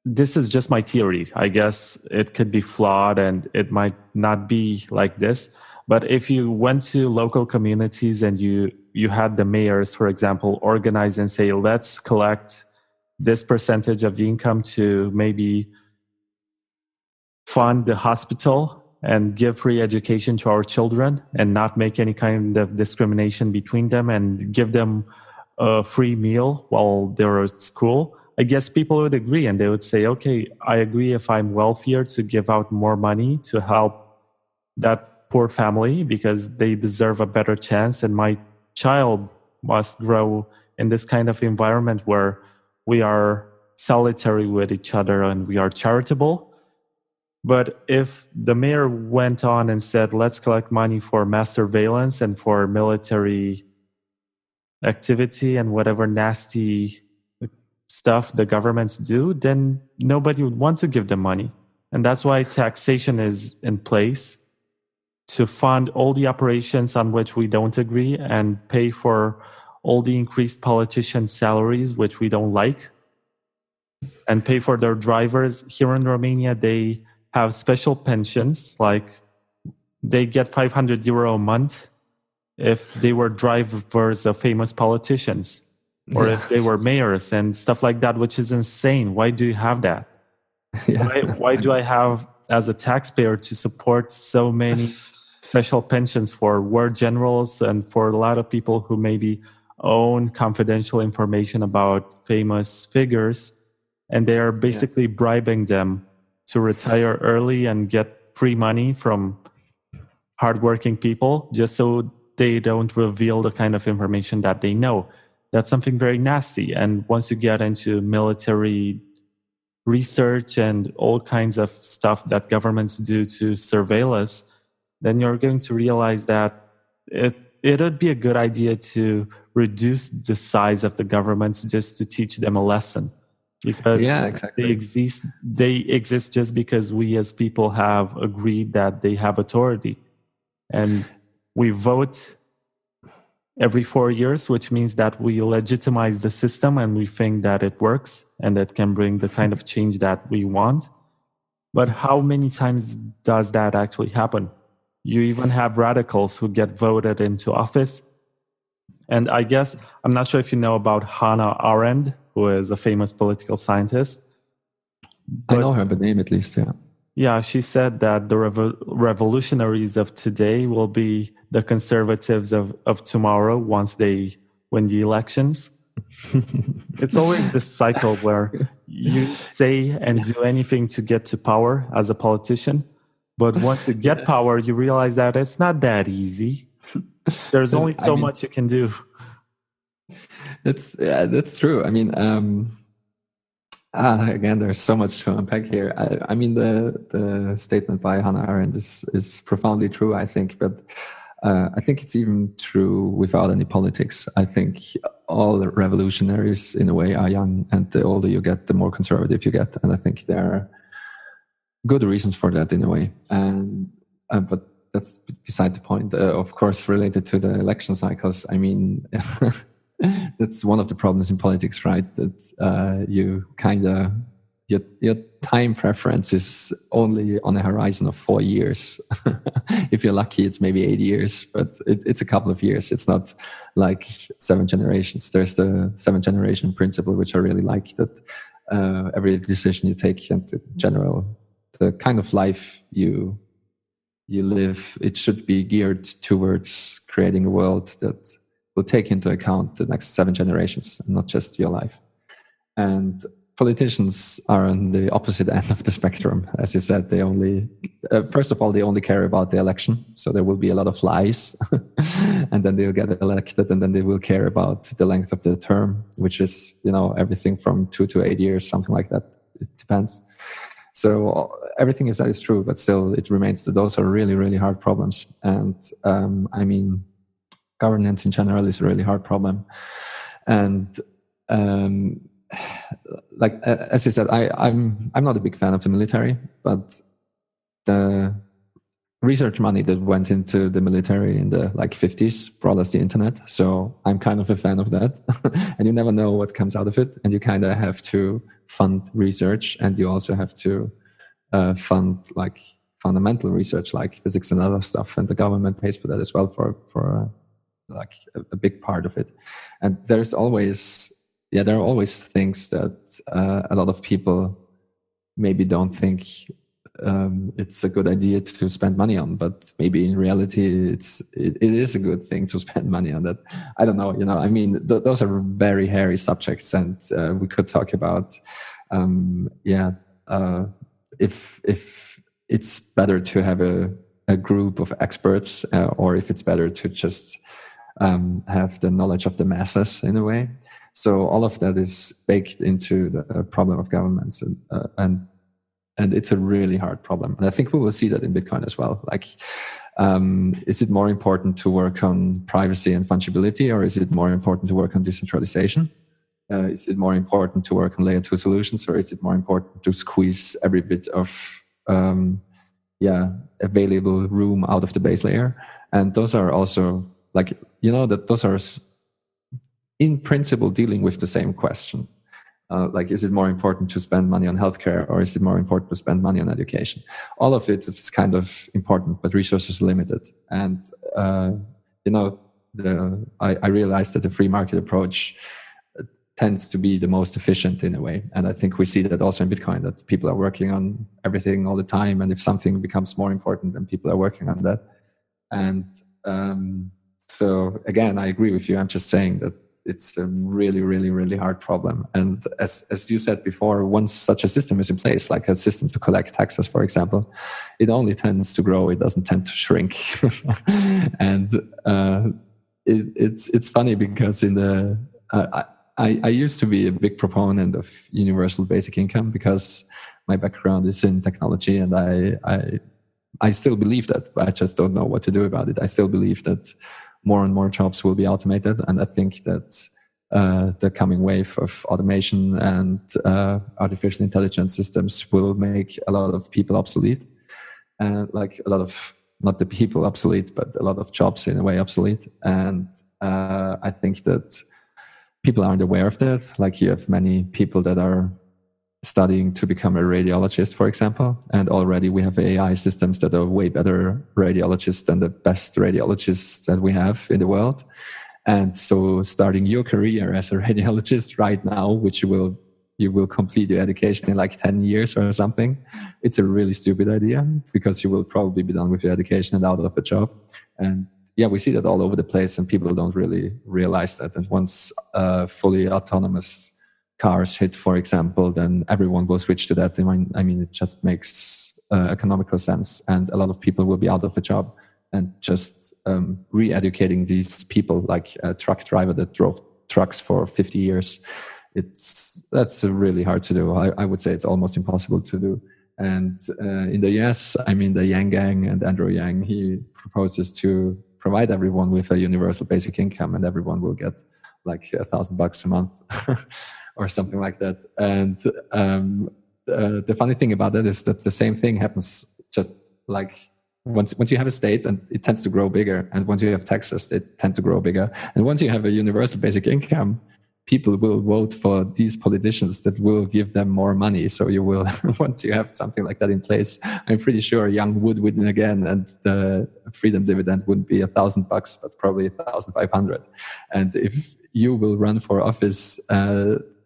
this is just my theory. I guess it could be flawed and it might not be like this. But if you went to local communities and you had the mayors, for example, organize and say, let's collect this percentage of the income to maybe fund the hospital and give free education to our children and not make any kind of discrimination between them and give them a free meal while they're at school, I guess people would agree and they would say, okay, I agree if I'm wealthier to give out more money to help that poor family because they deserve a better chance, and my child must grow in this kind of environment where we are solitary with each other and we are charitable. But if the mayor went on and said, let's collect money for mass surveillance and for military activity and whatever nasty stuff the governments do, then nobody would want to give them money. And that's why taxation is in place to fund all the operations on which we don't agree and pay for all the increased politicians' salaries, which we don't like, and pay for their drivers. Here in Romania, they have special pensions, like they get €500 a month if they were drivers of famous politicians, or if they were mayors and stuff like that, which is insane. Why do you have that? Why do I have, as a taxpayer, to support so many special pensions for war generals and for a lot of people who maybe own confidential information about famous figures, and they are basically bribing them to retire early and get free money from hardworking people just so they don't reveal the kind of information that they know? That's something very nasty. And once you get into military research and all kinds of stuff that governments do to surveil us, then you're going to realize that it would be a good idea to reduce the size of the governments just to teach them a lesson. Because they exist just because we as people have agreed that they have authority. And we vote every 4 years, which means that we legitimize the system and we think that it works and that can bring the kind of change that we want. But how many times does that actually happen? You even have radicals who get voted into office. And I guess, I'm not sure if you know about Hannah Arendt, who is a famous political scientist. I know her, but name at least, Yeah, she said that the revolutionaries of today will be the conservatives of tomorrow once they win the elections. It's always this cycle where you say and do anything to get to power as a politician, but once you get power, you realize that it's not that easy. There's only so much you can do. That's true. I mean, again, there's so much to unpack here. I mean, the statement by Hannah Arendt is profoundly true, I think, but I think it's even true without any politics. I think all revolutionaries, in a way, are young, and the older you get, the more conservative you get. And I think there are good reasons for that, in a way. But that's beside the point. Of course, related to the election cycles, I mean, that's one of the problems in politics, right? That you kind of your time preference is only on a horizon of 4 years. If you're lucky, it's maybe 8 years, but it's a couple of years. It's not like 7 generations. There's the 7 generation principle, which I really like, that every decision you take and in general, the kind of life you live, it should be geared towards creating a world that will take into account the next 7 generations and not just your life. And politicians are on the opposite end of the spectrum. As you said, they only, first of all, they only care about the election. So there will be a lot of lies and then they'll get elected, and then they will care about the length of the term, which is, everything from 2 to 8 years, something like that. It depends. So everything is that is true, but still it remains that those are really, really hard problems. And governance in general is a really hard problem. And as you said, I'm not a big fan of the military, but the research money that went into the military in the 50s brought us the internet. So I'm kind of a fan of that. And you never know what comes out of it. And you kind of have to fund research, and you also have to fund fundamental research like physics and other stuff. And the government pays for that as well for a big part of it. And there are always things that a lot of people maybe don't think it's a good idea to spend money on, but maybe in reality it is a good thing to spend money on that. I don't know, those are very hairy subjects, and we could talk about if it's better to have a group of experts or if it's better to just have the knowledge of the masses in a way. So all of that is baked into the problem of governments, and it's a really hard problem. And I think we will see that in Bitcoin as well. Is it more important to work on privacy and fungibility, or is it more important to work on decentralization? Is it more important to work on layer 2 solutions, or is it more important to squeeze every bit of available room out of the base layer? And those are also those are in principle dealing with the same question. Is it more important to spend money on healthcare, or is it more important to spend money on education? All of it is kind of important, but resources are limited. And, I realized that the free market approach tends to be the most efficient in a way. And I think we see that also in Bitcoin, that people are working on everything all the time. And if something becomes more important, then people are working on that. And so again, I agree with you. I'm just saying that it's a really, really, really hard problem. And as you said before, once such a system is in place, like a system to collect taxes, for example, it only tends to grow. It doesn't tend to shrink. And it's funny because I used to be a big proponent of universal basic income because my background is in technology, and I still believe that, but I just don't know what to do about it. I still believe that more and more jobs will be automated, and I think that the coming wave of automation and artificial intelligence systems will make a lot of people obsolete, and a lot of, not the people obsolete, but a lot of jobs in a way obsolete. And I think that people aren't aware of that. You have many people that are studying to become a radiologist, for example, and already we have AI systems that are way better radiologists than the best radiologists that we have in the world. And so starting your career as a radiologist right now, which you will complete your education in 10 years or something, it's a really stupid idea, because you will probably be done with your education and out of a job. And we see that all over the place, and people don't really realize that. And once fully autonomous cars hit, for example, then everyone will switch to that. It just makes economical sense, and a lot of people will be out of a job. And just re-educating these people, like a truck driver that drove trucks for 50 years, that's really hard to do. I would say it's almost impossible to do. And in the US, the Yang Gang and Andrew Yang, he proposes to provide everyone with a universal basic income, and everyone will get $1,000 a month or something like that. And the funny thing about that is that the same thing happens just once you have a state, and it tends to grow bigger. And once you have taxes, they tend to grow bigger. And once you have a universal basic income, people will vote for these politicians that will give them more money. So you will, once you have something like that in place, I'm pretty sure Young would win again, and the freedom dividend wouldn't be $1,000, but probably 1,500. And if you will run for office,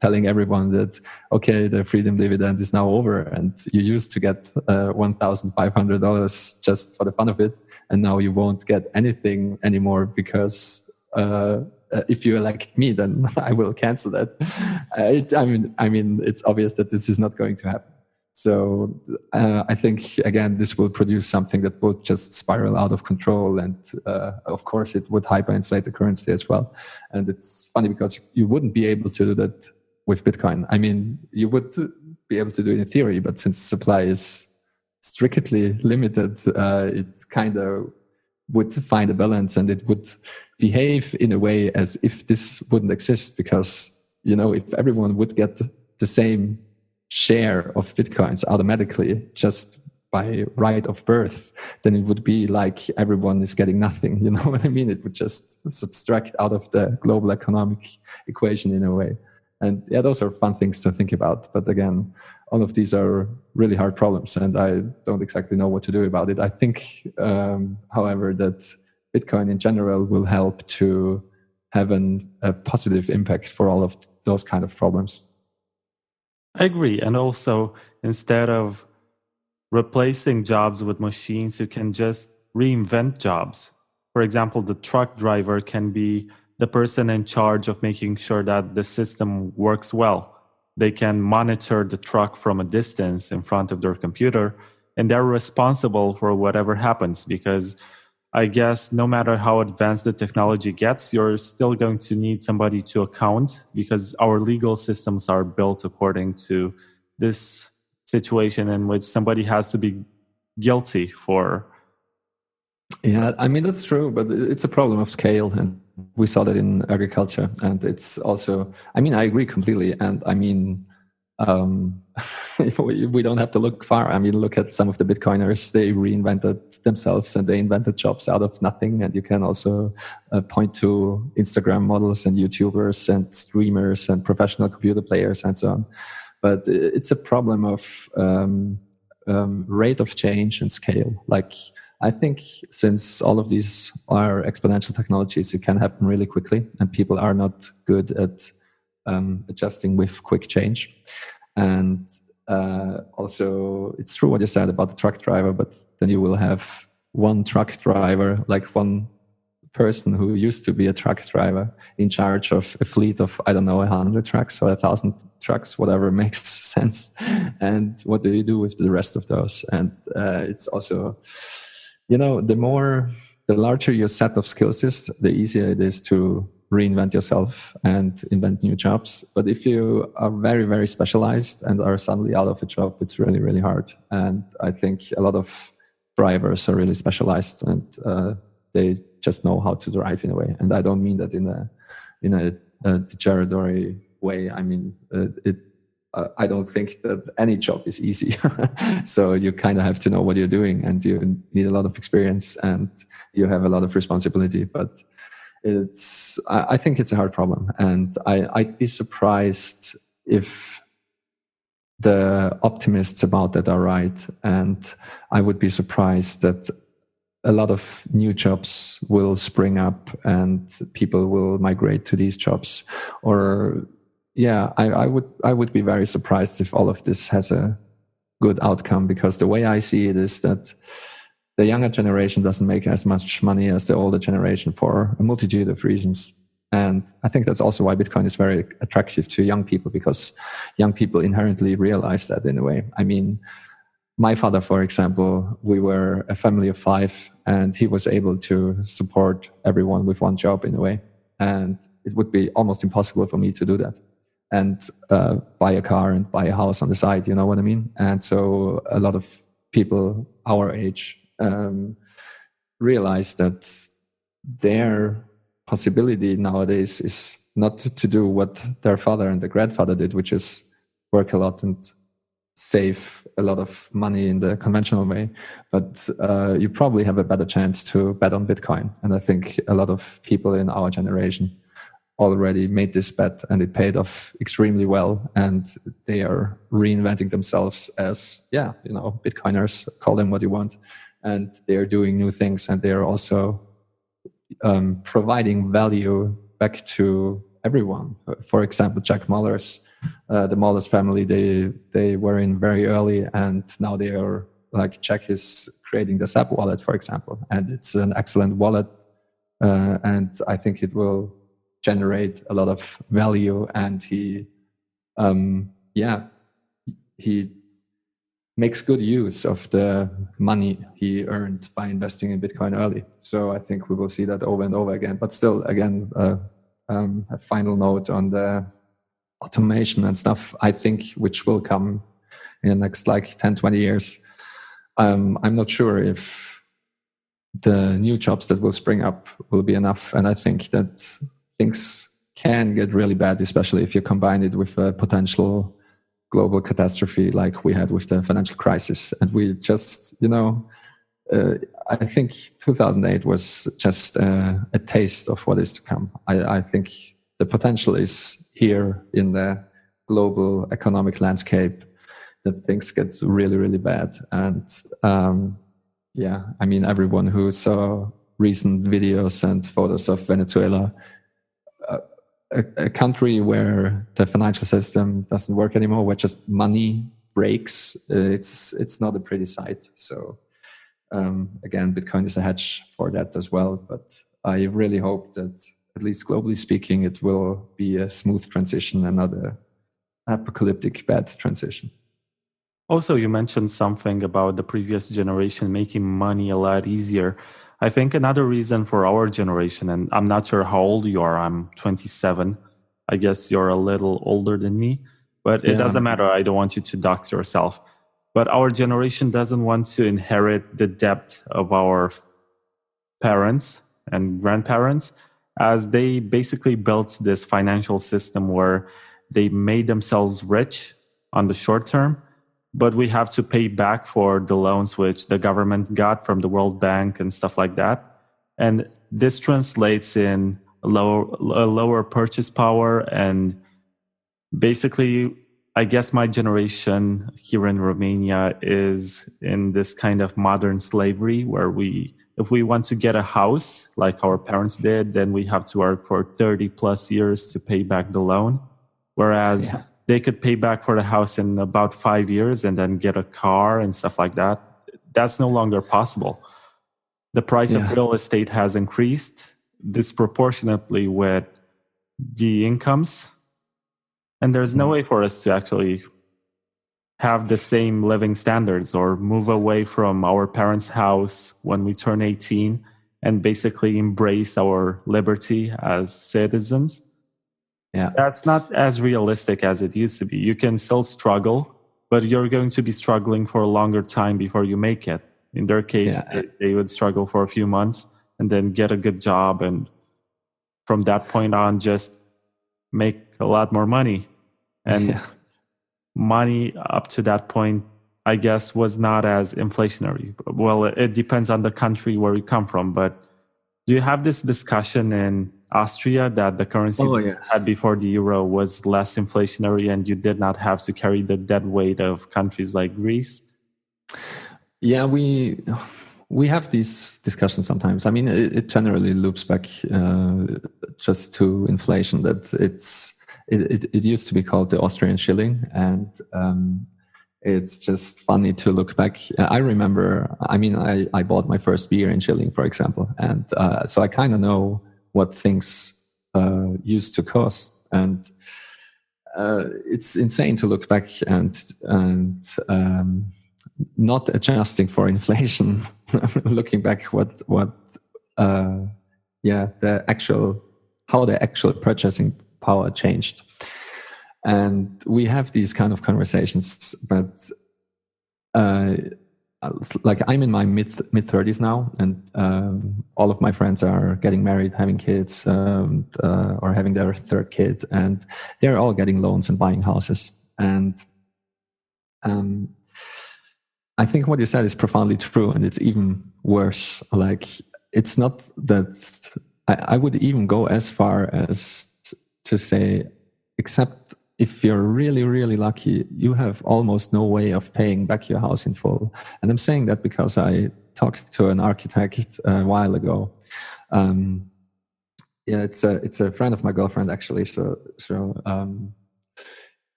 telling everyone that, okay, the freedom dividend is now over, and you used to get $1,500 just for the fun of it, and now you won't get anything anymore because if you elect me, then I will cancel that. I mean, it's obvious that this is not going to happen. So I think, again, this will produce something that will just spiral out of control. And of course, it would hyperinflate the currency as well. And it's funny because you wouldn't be able to do that with Bitcoin. I mean, you would be able to do it in theory, but since supply is strictly limited, it kind of would find a balance, and it would behave in a way as if this wouldn't exist, because, you know, if everyone would get the same share of Bitcoins automatically just by right of birth, then it would be like everyone is getting nothing. You know what I mean? It would just subtract out of the global economic equation in a way. And yeah, those are fun things to think about. But again, all of these are really hard problems, and I don't exactly know what to do about it. I think, however, that Bitcoin in general will help to have a positive impact for all of those kind of problems. I agree. And also, instead of replacing jobs with machines, you can just reinvent jobs. For example, the truck driver can be the person in charge of making sure that the system works well. They can monitor the truck from a distance in front of their computer, and they're responsible for whatever happens, because I guess no matter how advanced the technology gets, you're still going to need somebody to account, because our legal systems are built according to this situation in which somebody has to be guilty for. Yeah, I mean, that's true, but it's a problem of scale, and we saw that in agriculture. And it's also, I mean, I agree completely. And I mean, we don't have to look far. I mean, look at some of the Bitcoiners. They reinvented themselves and they invented jobs out of nothing. And you can also point to Instagram models and YouTubers and streamers and professional computer players and so on. But it's a problem of rate of change and scale. Like, I think since all of these are exponential technologies, it can happen really quickly, and people are not good at adjusting with quick change. And also, it's true what you said about the truck driver, but then you will have one truck driver, like one person who used to be a truck driver, in charge of a fleet of, I don't know, 100 trucks or 1,000 trucks, whatever makes sense. And what do you do with the rest of those? And it's also, you know, the larger your set of skills is, the easier it is to reinvent yourself and invent new jobs. But if you are very, very specialized and are suddenly out of a job, it's really, really hard. And I think a lot of drivers are really specialized, and they just know how to drive in a way. And I don't mean that in a derogatory way. I mean, I don't think that any job is easy. So you kind of have to know what you're doing, and you need a lot of experience, and you have a lot of responsibility. But I think it's a hard problem. And I'd be surprised if the optimists about that are right. And I would be surprised that a lot of new jobs will spring up and people will migrate to these jobs. Or yeah, I would be very surprised if all of this has a good outcome, because the way I see it is that the younger generation doesn't make as much money as the older generation for a multitude of reasons. And I think that's also why Bitcoin is very attractive to young people, because young people inherently realize that in a way. I mean, my father, for example, we were a family of 5, and he was able to support everyone with one job in a way. And it would be almost impossible for me to do that and buy a car and buy a house on the side, you know what I mean? And so a lot of people our age realize that their possibility nowadays is not to do what their father and their grandfather did, which is work a lot and save a lot of money in the conventional way, but you probably have a better chance to bet on Bitcoin. And I think a lot of people in our generation already made this bet and it paid off extremely well, and they are reinventing themselves as Bitcoiners, call them what you want, and they are doing new things, and they are also providing value back to everyone. For example, Jack Muller's the Mullers family, they were in very early, and now they are like, Jack is creating the SAP wallet, for example, and it's an excellent wallet, and I think it will generate a lot of value, and he makes good use of the money he earned by investing in Bitcoin early. So I think we will see that over and over again. But still, again, a final note on the automation and stuff, I think, which will come in the next 10, 20 years. I'm not sure if the new jobs that will spring up will be enough. And I think that things can get really bad, especially if you combine it with a potential global catastrophe like we had with the financial crisis. And we just, I think 2008 was just a taste of what is to come. I think the potential is here in the global economic landscape that things get really, really bad. And everyone who saw recent videos and photos of Venezuela, a country where the financial system doesn't work anymore, where just money breaks, it's not a pretty sight. So again, Bitcoin is a hedge for that as well. But I really hope that, at least globally speaking, it will be a smooth transition and not an apocalyptic bad transition. Also, you mentioned something about the previous generation making money a lot easier. I think another reason for our generation, and I'm not sure how old you are, I'm 27. I guess you're a little older than me, but it doesn't matter. I don't want you to dox yourself. But our generation doesn't want to inherit the debt of our parents and grandparents, as they basically built this financial system where they made themselves rich on the short term, but we have to pay back for the loans which the government got from the World Bank and stuff like that. And this translates in a lower purchase power. And basically, I guess my generation here in Romania is in this kind of modern slavery where if we want to get a house like our parents did, then we have to work for 30 plus years to pay back the loan. Whereas they could pay back for the house in about 5 years and then get a car and stuff like that. That's no longer possible. The price of real estate has increased disproportionately with the incomes. And there's no way for us to actually have the same living standards or move away from our parents' house when we turn 18 and basically embrace our liberty as citizens. Yeah, that's not as realistic as it used to be. You can still struggle, but you're going to be struggling for a longer time before you make it. In their case, they would struggle for a few months and then get a good job. And from that point on, just make a lot more money. And money up to that point, I guess, was not as inflationary. Well, it depends on the country where you come from. But do you have this discussion in Austria that the currency you had before the euro was less inflationary and you did not have to carry the debt weight of countries like Greece? Yeah, we have these discussions sometimes. I mean, it generally loops back just to inflation. That it used to be called the Austrian shilling, and it's just funny to look back. I remember, I bought my first beer in shilling, for example, and so I kind of know what things used to cost, and it's insane to look back and not adjusting for inflation. Looking back, how the actual purchasing power changed, and we have these kind of conversations, but like I'm in my mid 30s now, and all of my friends are getting married, having kids, or having their third kid, and they're all getting loans and buying houses. And I think what you said is profoundly true, and it's even worse. Like, it's not that I would even go as far as to say, except if you're really, really lucky, you have almost no way of paying back your house in full. And I'm saying that because I talked to an architect a while ago. It's a friend of my girlfriend, actually.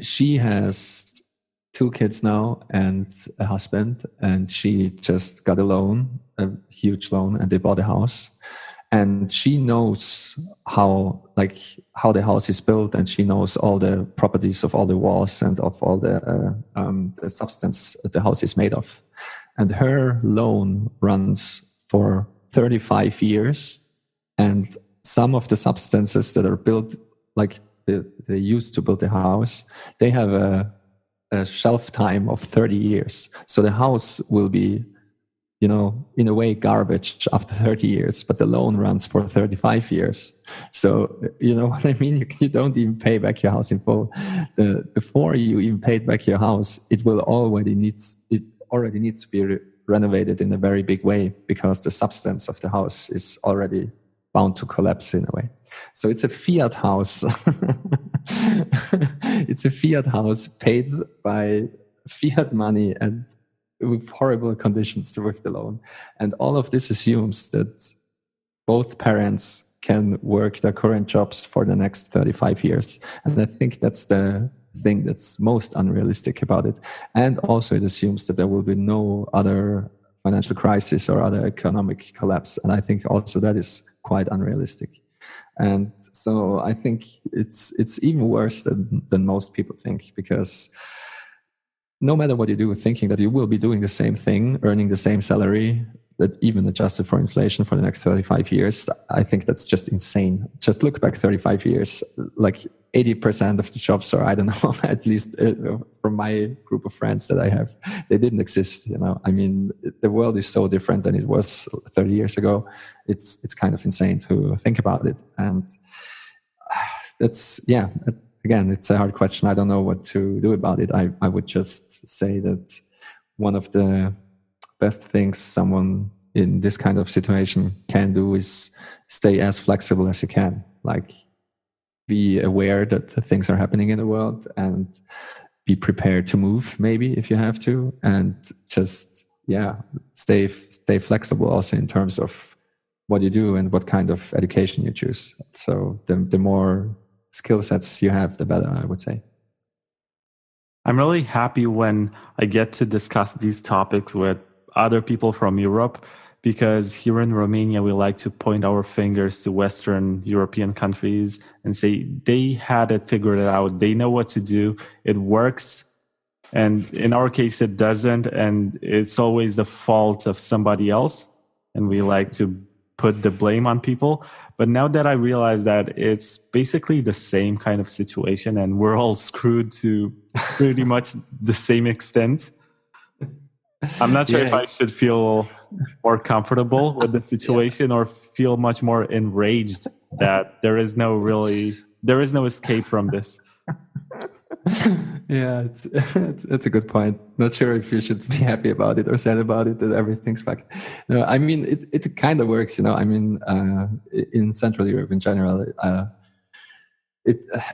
She has 2 kids now and a husband, and she just got a loan, a huge loan, and they bought a house. And she knows how the house is built, and she knows all the properties of all the walls and of all the substance that the house is made of. And her loan runs for 35 years, and some of the substances that are built, like they used to build the house, they have a shelf time of 30 years. So the house will be, in a way, garbage after 30 years, but the loan runs for 35 years. So, you know what I mean? You don't even pay back your house in full. Before you even paid back your house, it already needs to be renovated in a very big way, because the substance of the house is already bound to collapse in a way. So it's a fiat house. It's a fiat house paid by fiat money and with horrible conditions with the loan. And all of this assumes that both parents can work their current jobs for the next 35 years. And I think that's the thing that's most unrealistic about it. And also it assumes that there will be no other financial crisis or other economic collapse. And I think also that is quite unrealistic. And so I think it's even worse than most people think, because no matter what you do, thinking that you will be doing the same thing, earning the same salary, that even adjusted for inflation for the next 35 years, I think that's just insane. Just look back 35 years, like 80% of the jobs are, I don't know, at least from my group of friends that I have, they didn't exist. I mean, the world is so different than it was 30 years ago. It's kind of insane to think about it. And that's, again, it's a hard question. I don't know what to do about it. I would just say that one of the best things someone in this kind of situation can do is stay as flexible as you can. Like, be aware that things are happening in the world and be prepared to move, maybe, if you have to, and just stay flexible also in terms of what you do and what kind of education you choose. So the more skill sets you have, the better, I would say. I'm really happy when I get to discuss these topics with other people from Europe, because here in Romania, we like to point our fingers to Western European countries and say they had it figured out. They know what to do. It works. And in our case, it doesn't. And it's always the fault of somebody else. And we like to put the blame on people. But now that I realize that it's basically the same kind of situation and we're all screwed to pretty much the same extent, I'm not sure if I should feel more comfortable with the situation or feel much more enraged that there is no escape from this. Yeah, it's a good point. Not sure if you should be happy about it or sad about it, that everything's back. No, I mean, it kind of works, I mean, in Central Europe in general,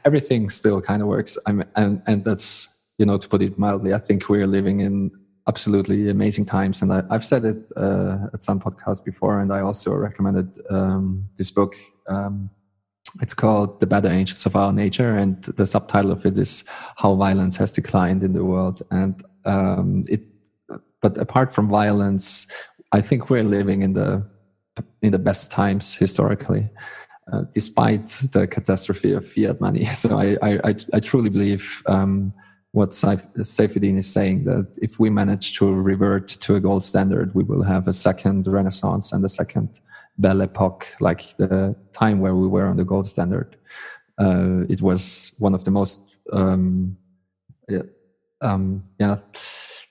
everything still kind of works. And that's, to put it mildly, I think we're living in absolutely amazing times. And I've said it at some podcasts before, and I also recommended this book. It's called The Better Angels of Our Nature, and the subtitle of it is How Violence Has Declined in the World. And but apart from violence, I think we're living in the best times historically, despite the catastrophe of fiat money. So I truly believe what Saifuddin is saying, that if we manage to revert to a gold standard, we will have a second Renaissance and a second Belle Epoque, like the time where we were on the gold standard. It was one of the most, the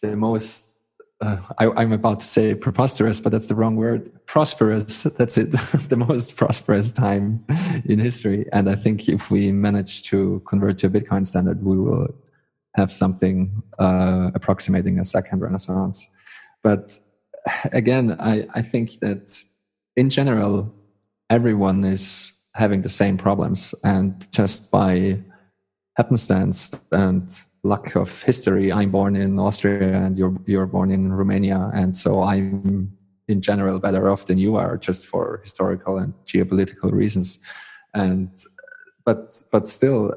most, I'm about to say preposterous, but that's the wrong word. Prosperous, that's it. The most prosperous time in history. And I think if we manage to convert to a Bitcoin standard, we will have something approximating a second Renaissance. But again, I think that in general, everyone is having the same problems. And just by happenstance and luck of history, I'm born in Austria and you're born in Romania. And so I'm in general better off than you are, just for historical and geopolitical reasons. And but still,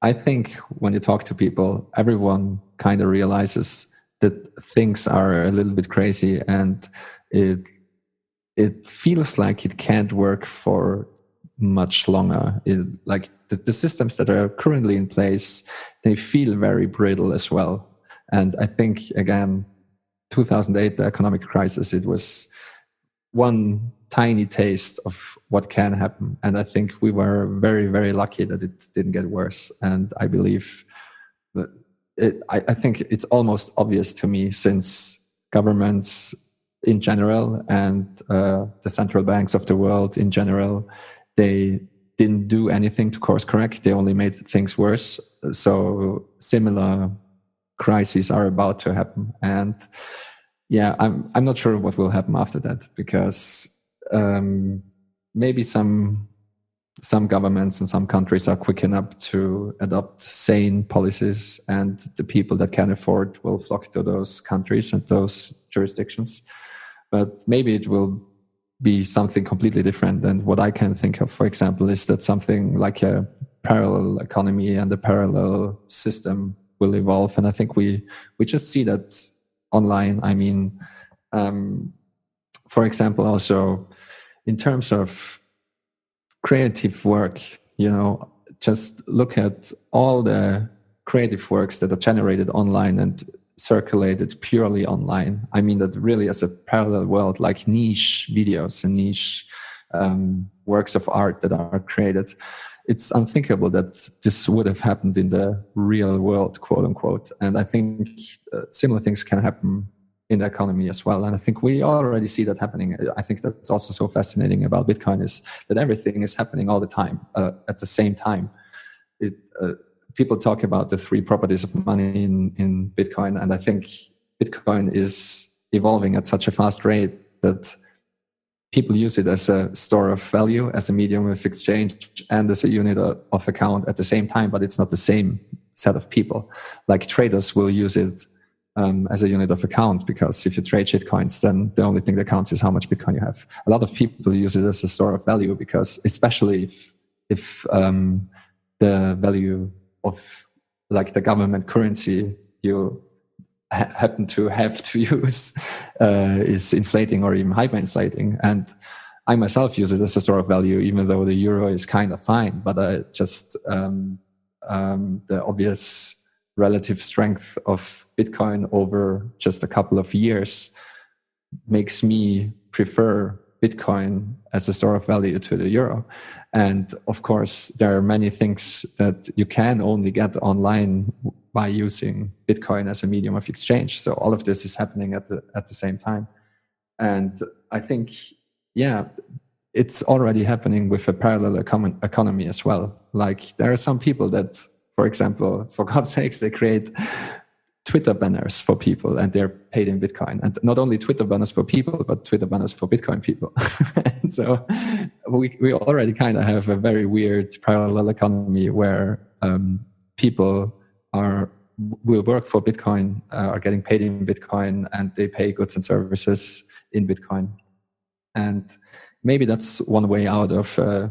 I think when you talk to people, everyone kind of realizes that things are a little bit crazy, and it feels like it can't work for much longer. Like the systems that are currently in place, they feel very brittle as well. And I think, again, 2008, the economic crisis, it was one tiny taste of what can happen. And I think we were very, very lucky that it didn't get worse. And I believe that I think it's almost obvious to me, since governments in general and the central banks of the world in general, they didn't do anything to course correct. They only made things worse. So similar crises are about to happen. And yeah, I'm not sure what will happen after that, because maybe some governments and some countries are quick enough to adopt sane policies, and the people that can afford will flock to those countries and those jurisdictions. But maybe it will be something completely different. And what I can think of, for example, is that something like a parallel economy and a parallel system will evolve. And I think we just see that online. I mean, for example, also in terms of creative work, just look at all the creative works that are generated online and circulated purely online. I mean that really as a parallel world, like niche videos and niche works of art that are created. It's unthinkable that this would have happened in the real world, quote unquote. And I think similar things can happen in the economy as well. And I think we already see that happening. I think that's also so fascinating about Bitcoin, is that everything is happening all the time at the same time. People talk about the 3 properties of money in Bitcoin. And I think Bitcoin is evolving at such a fast rate that people use it as a store of value, as a medium of exchange, and as a unit of account at the same time, but it's not the same set of people. Like traders will use it as a unit of account, because if you trade shitcoins, then the only thing that counts is how much Bitcoin you have. A lot of people use it as a store of value, because especially if the value of like the government currency you happen to have to use is inflating or even hyperinflating. And I myself use it as a store of value, even though the euro is kind of fine. But just the obvious relative strength of Bitcoin over just a couple of years makes me prefer Bitcoin as a store of value to the euro. And of course, there are many things that you can only get online by using Bitcoin as a medium of exchange. So all of this is happening at the same time. And I think, yeah, it's already happening with a parallel economy as well. Like there are some people that, for example, for God's sakes, they create Twitter banners for people and they're paid in Bitcoin. And not only Twitter banners for people, but Twitter banners for Bitcoin people. And so we already kind of have a very weird parallel economy where people will work for Bitcoin, are getting paid in Bitcoin, and they pay goods and services in Bitcoin. And maybe that's one way out of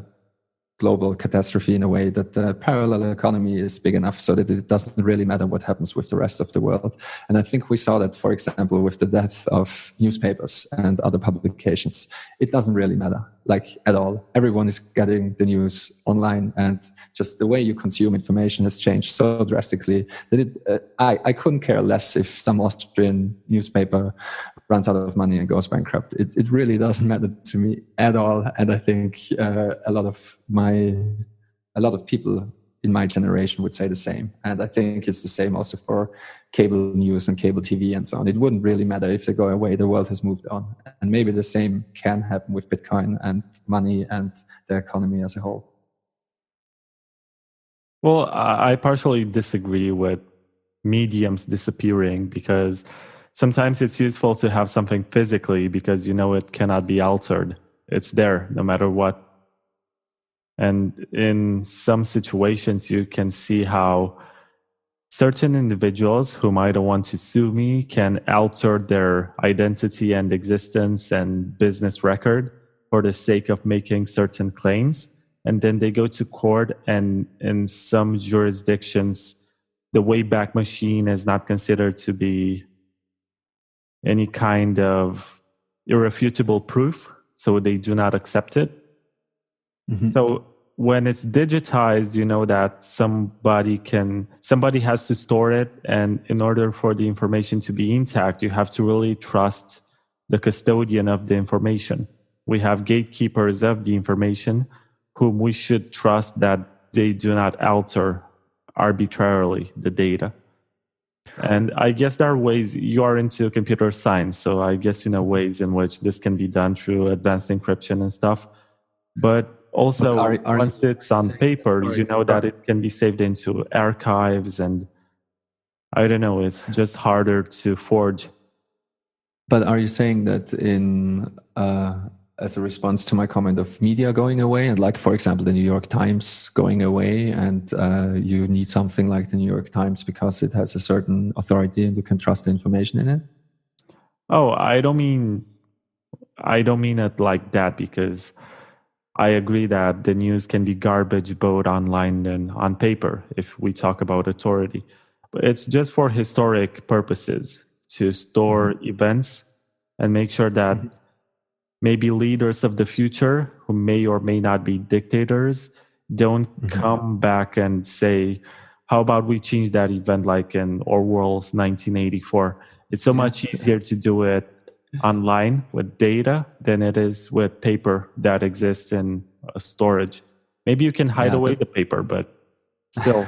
global catastrophe, in a way that the parallel economy is big enough so that it doesn't really matter what happens with the rest of the world. And I think we saw that, for example, with the death of newspapers and other publications. It doesn't really matter, like at all. Everyone is getting the news online, and just the way you consume information has changed so drastically that I couldn't care less if some Austrian newspaper runs out of money and goes bankrupt. It really doesn't matter to me at all. And I think a lot of people in my generation would say the same. And I think it's the same also for cable news and cable TV and so on. It wouldn't really matter if they go away. The world has moved on. And maybe the same can happen with Bitcoin and money and the economy as a whole. Well, I partially disagree with mediums disappearing, because sometimes it's useful to have something physically because you know it cannot be altered. It's there no matter what. And in some situations, you can see how certain individuals whom I don't want to sue me can alter their identity and existence and business record for the sake of making certain claims. And then they go to court, and in some jurisdictions, the Wayback Machine is not considered to be any kind of irrefutable proof, so they do not accept it. Mm-hmm. So when it's digitized, you know that somebody has to store it, and in order for the information to be intact, you have to really trust the custodian of the information. We have gatekeepers of the information whom we should trust that they do not alter arbitrarily the data. And I guess there are ways. You are into computer science, so I guess you know ways in which this can be done through advanced encryption and stuff. But also, once it's on paper, you know that it can be saved into archives, and I don't know, it's just harder to forge. But are you saying that as a response to my comment of media going away, and like, for example, the New York Times going away, and you need something like the New York Times because it has a certain authority and you can trust the information in it? Oh, I don't mean it like that, because I agree that the news can be garbage both online and on paper if we talk about authority. But it's just for historic purposes, to store events and make sure that maybe leaders of the future, who may or may not be dictators, don't come back and say, how about we change that event like in Orwell's 1984? It's so much easier to do it online with data than it is with paper that exists in storage. Maybe you can hide away the paper, but still.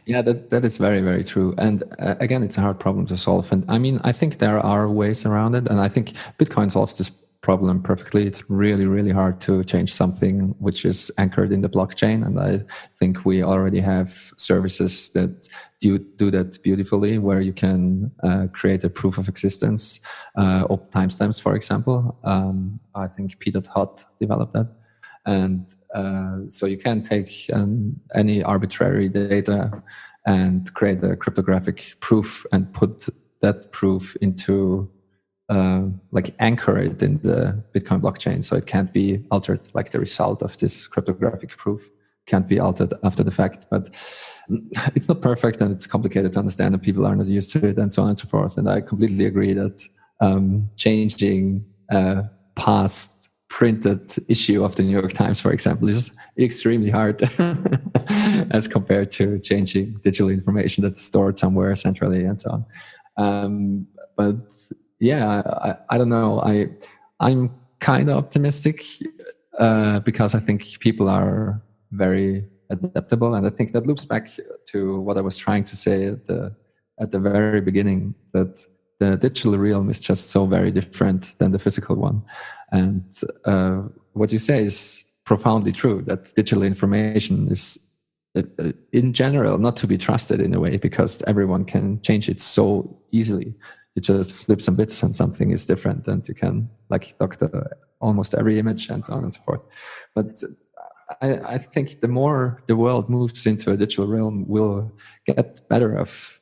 Yeah, that is very, very true. And again, it's a hard problem to solve. And I mean, I think there are ways around it. And I think Bitcoin solves this problem perfectly. It's really, really hard to change something which is anchored in the blockchain. And I think we already have services that do that beautifully, where you can create a proof of existence of timestamps, for example. I think P.Hot developed that. And so you can take any arbitrary data and create a cryptographic proof and put that proof into anchor it in the Bitcoin blockchain, so it can't be altered. Like the result of this cryptographic proof can't be altered after the fact. But it's not perfect, and it's complicated to understand, and people are not used to it, and so on and so forth. And I completely agree that changing past printed issue of the New York Times, for example, is extremely hard as compared to changing digital information that's stored somewhere centrally and so on. But yeah, I don't know. I'm kind of optimistic because I think people are very adaptable, and I think that loops back to what I was trying to say at the very beginning, that the digital realm is just so very different than the physical one. And what you say is profoundly true, that digital information is in general not to be trusted in a way, because everyone can change it so easily. You just flip some bits and something is different, and you can doctor almost every image and so on and so forth. But I think the more the world moves into a digital realm, we'll get better of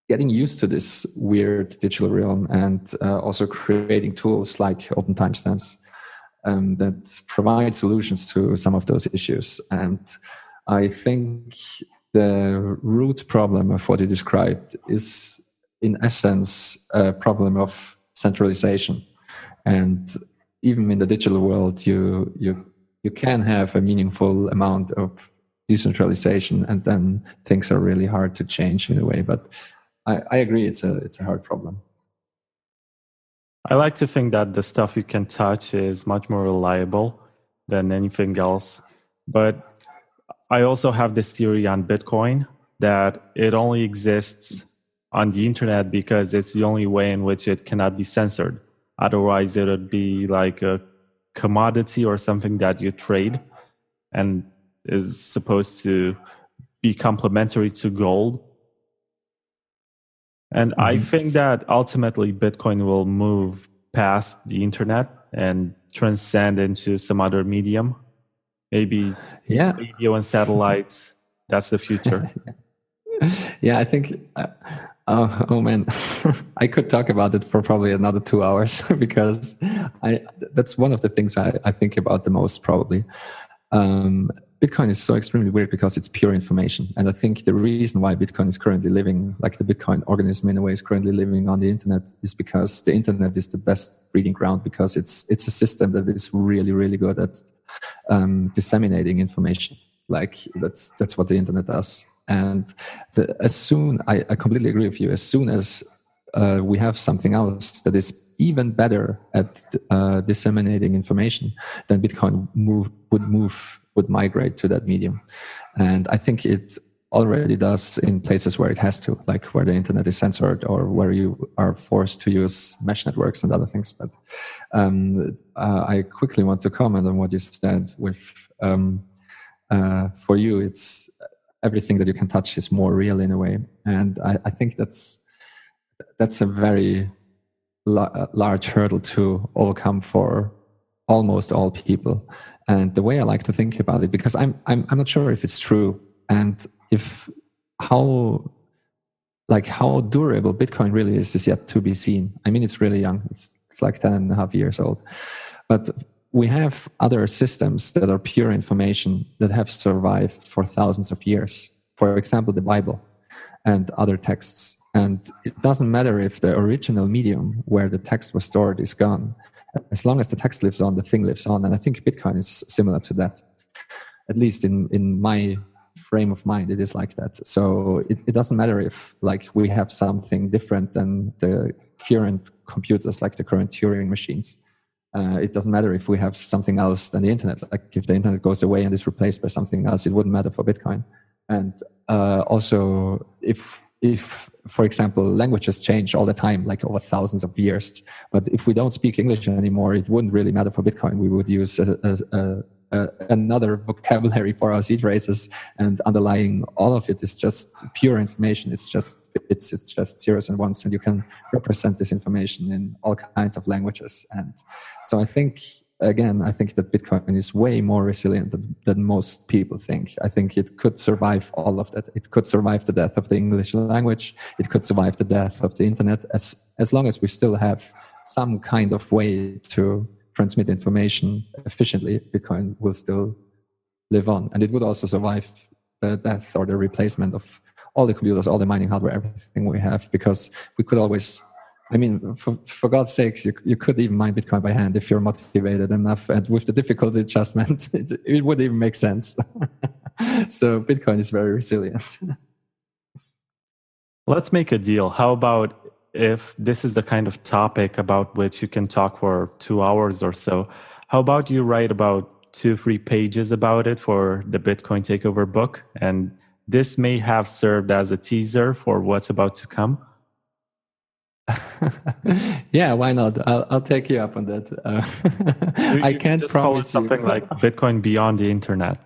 getting used to this weird digital realm, and also creating tools like open timestamps that provide solutions to some of those issues. And I think the root problem of what you described is, in essence, a problem of centralization. And even in the digital world, you can have a meaningful amount of decentralization, and then things are really hard to change in a way. But I agree, it's a hard problem. I like to think that the stuff you can touch is much more reliable than anything else. But I also have this theory on Bitcoin that it only exists on the internet because it's the only way in which it cannot be censored. Otherwise, it would be like a commodity or something that you trade and is supposed to be complementary to gold. And I think that ultimately Bitcoin will move past the internet and transcend into some other medium? Maybe radio and satellites. That's the future. Yeah, I think, oh man, I could talk about it for probably another 2 hours because that's one of the things I think about the most probably. Bitcoin is so extremely weird because it's pure information. And I think the reason why Bitcoin is currently living, like the Bitcoin organism in a way is currently living on the internet, is because the internet is the best breeding ground, because it's a system that is really, really good at disseminating information. Like that's what the internet does. And I completely agree with you, as soon as we have something else that is even better at disseminating information, then Bitcoin would migrate to that medium. And I think it already does in places where it has to, like where the internet is censored or where you are forced to use mesh networks and other things. But I quickly want to comment on what you said with, for you, it's everything that you can touch is more real in a way. And I think that's a very large hurdle to overcome for almost all people. And the way I like to think about it, because I'm not sure if it's true, and if how durable Bitcoin really is yet to be seen. I mean, it's really young. It's like 10.5 years old. But we have other systems that are pure information that have survived for thousands of years. For example, the Bible and other texts. And it doesn't matter if the original medium where the text was stored is gone. As long as the text lives on, the thing lives on. And I think Bitcoin is similar to that. At least in my frame of mind, it is like that. So it doesn't matter if like we have something different than the current computers, like the current Turing machines. It doesn't matter if we have something else than the internet. Like if the internet goes away and is replaced by something else, it wouldn't matter for Bitcoin. And also if, for example, languages change all the time, like over thousands of years. But if we don't speak English anymore, it wouldn't really matter for Bitcoin. We would use another vocabulary for our seed phrases, and underlying all of it is just pure information. It's just zeros and ones, and you can represent this information in all kinds of languages. And so I think that Bitcoin is way more resilient than most people think. I think it could survive all of that. It could survive the death of the English language. It could survive the death of the internet, as long as we still have some kind of way to transmit information efficiently. Bitcoin will still live on, and it would also survive the death or the replacement of all the computers, all the mining hardware, everything we have, because we could always, I mean, for God's sakes, you could even mine Bitcoin by hand if you're motivated enough, and with the difficulty adjustment, it would even make sense. So Bitcoin is very resilient. Let's make a deal. How about if this is the kind of topic about which you can talk for 2 hours or so, how about you write about 2-3 pages about it for the Bitcoin Takeover book? And this may have served as a teaser for what's about to come. Yeah, why not? I'll take you up on that. I can't just promise call it something like Bitcoin Beyond the Internet.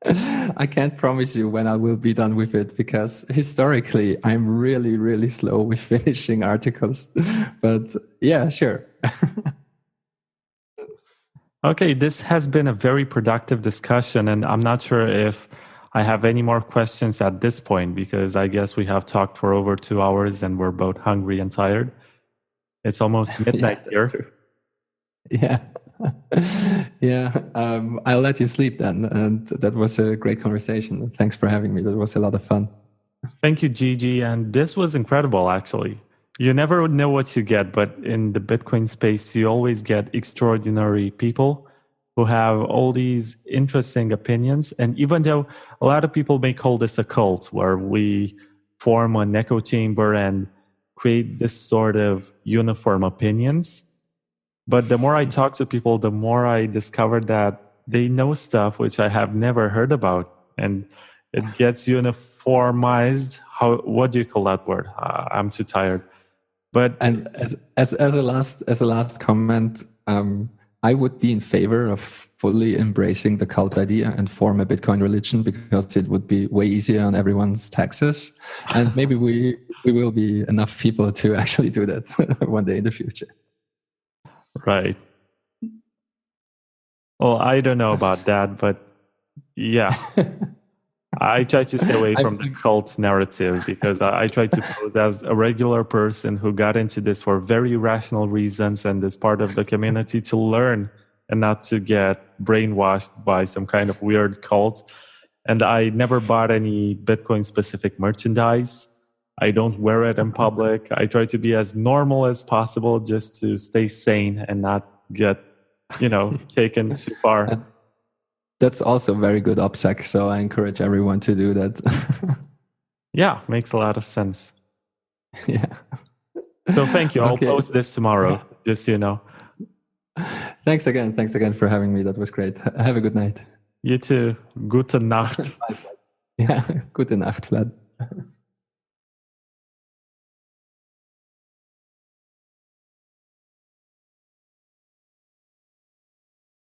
I can't promise you when I will be done with it, because historically I'm really, really slow with finishing articles. But yeah, sure. Okay, this has been a very productive discussion, and I'm not sure if I have any more questions at this point, because I guess we have talked for over 2 hours and we're both hungry and tired. It's almost midnight here. True. Yeah. Yeah. I'll let you sleep then. And that was a great conversation. Thanks for having me. That was a lot of fun. Thank you, Gigi. And this was incredible, actually. You never know what you get, but in the Bitcoin space, you always get extraordinary people who have all these interesting opinions. And even though a lot of people may call this a cult, where we form an echo chamber and create this sort of uniform opinions, but the more I talk to people, the more I discover that they know stuff which I have never heard about. And it gets uniformized. What do you call that word? I'm too tired. But and as a last comment, I would be in favor of fully embracing the cult idea and form a Bitcoin religion, because it would be way easier on everyone's taxes. And maybe we will be enough people to actually do that one day in the future. Right. Well, I don't know about that, but yeah. I try to stay away from the cult narrative because I try to pose as a regular person who got into this for very rational reasons and is part of the community to learn and not to get brainwashed by some kind of weird cult. And I never bought any Bitcoin specific merchandise. I don't wear it in public. I try to be as normal as possible just to stay sane and not get, taken too far. That's also very good OPSEC, so I encourage everyone to do that. Yeah, makes a lot of sense. Yeah. So thank you. I'll post this tomorrow, just so you know. Thanks again for having me. That was great. Have a good night. You too. Gute Nacht. Yeah, gute Nacht, Vlad.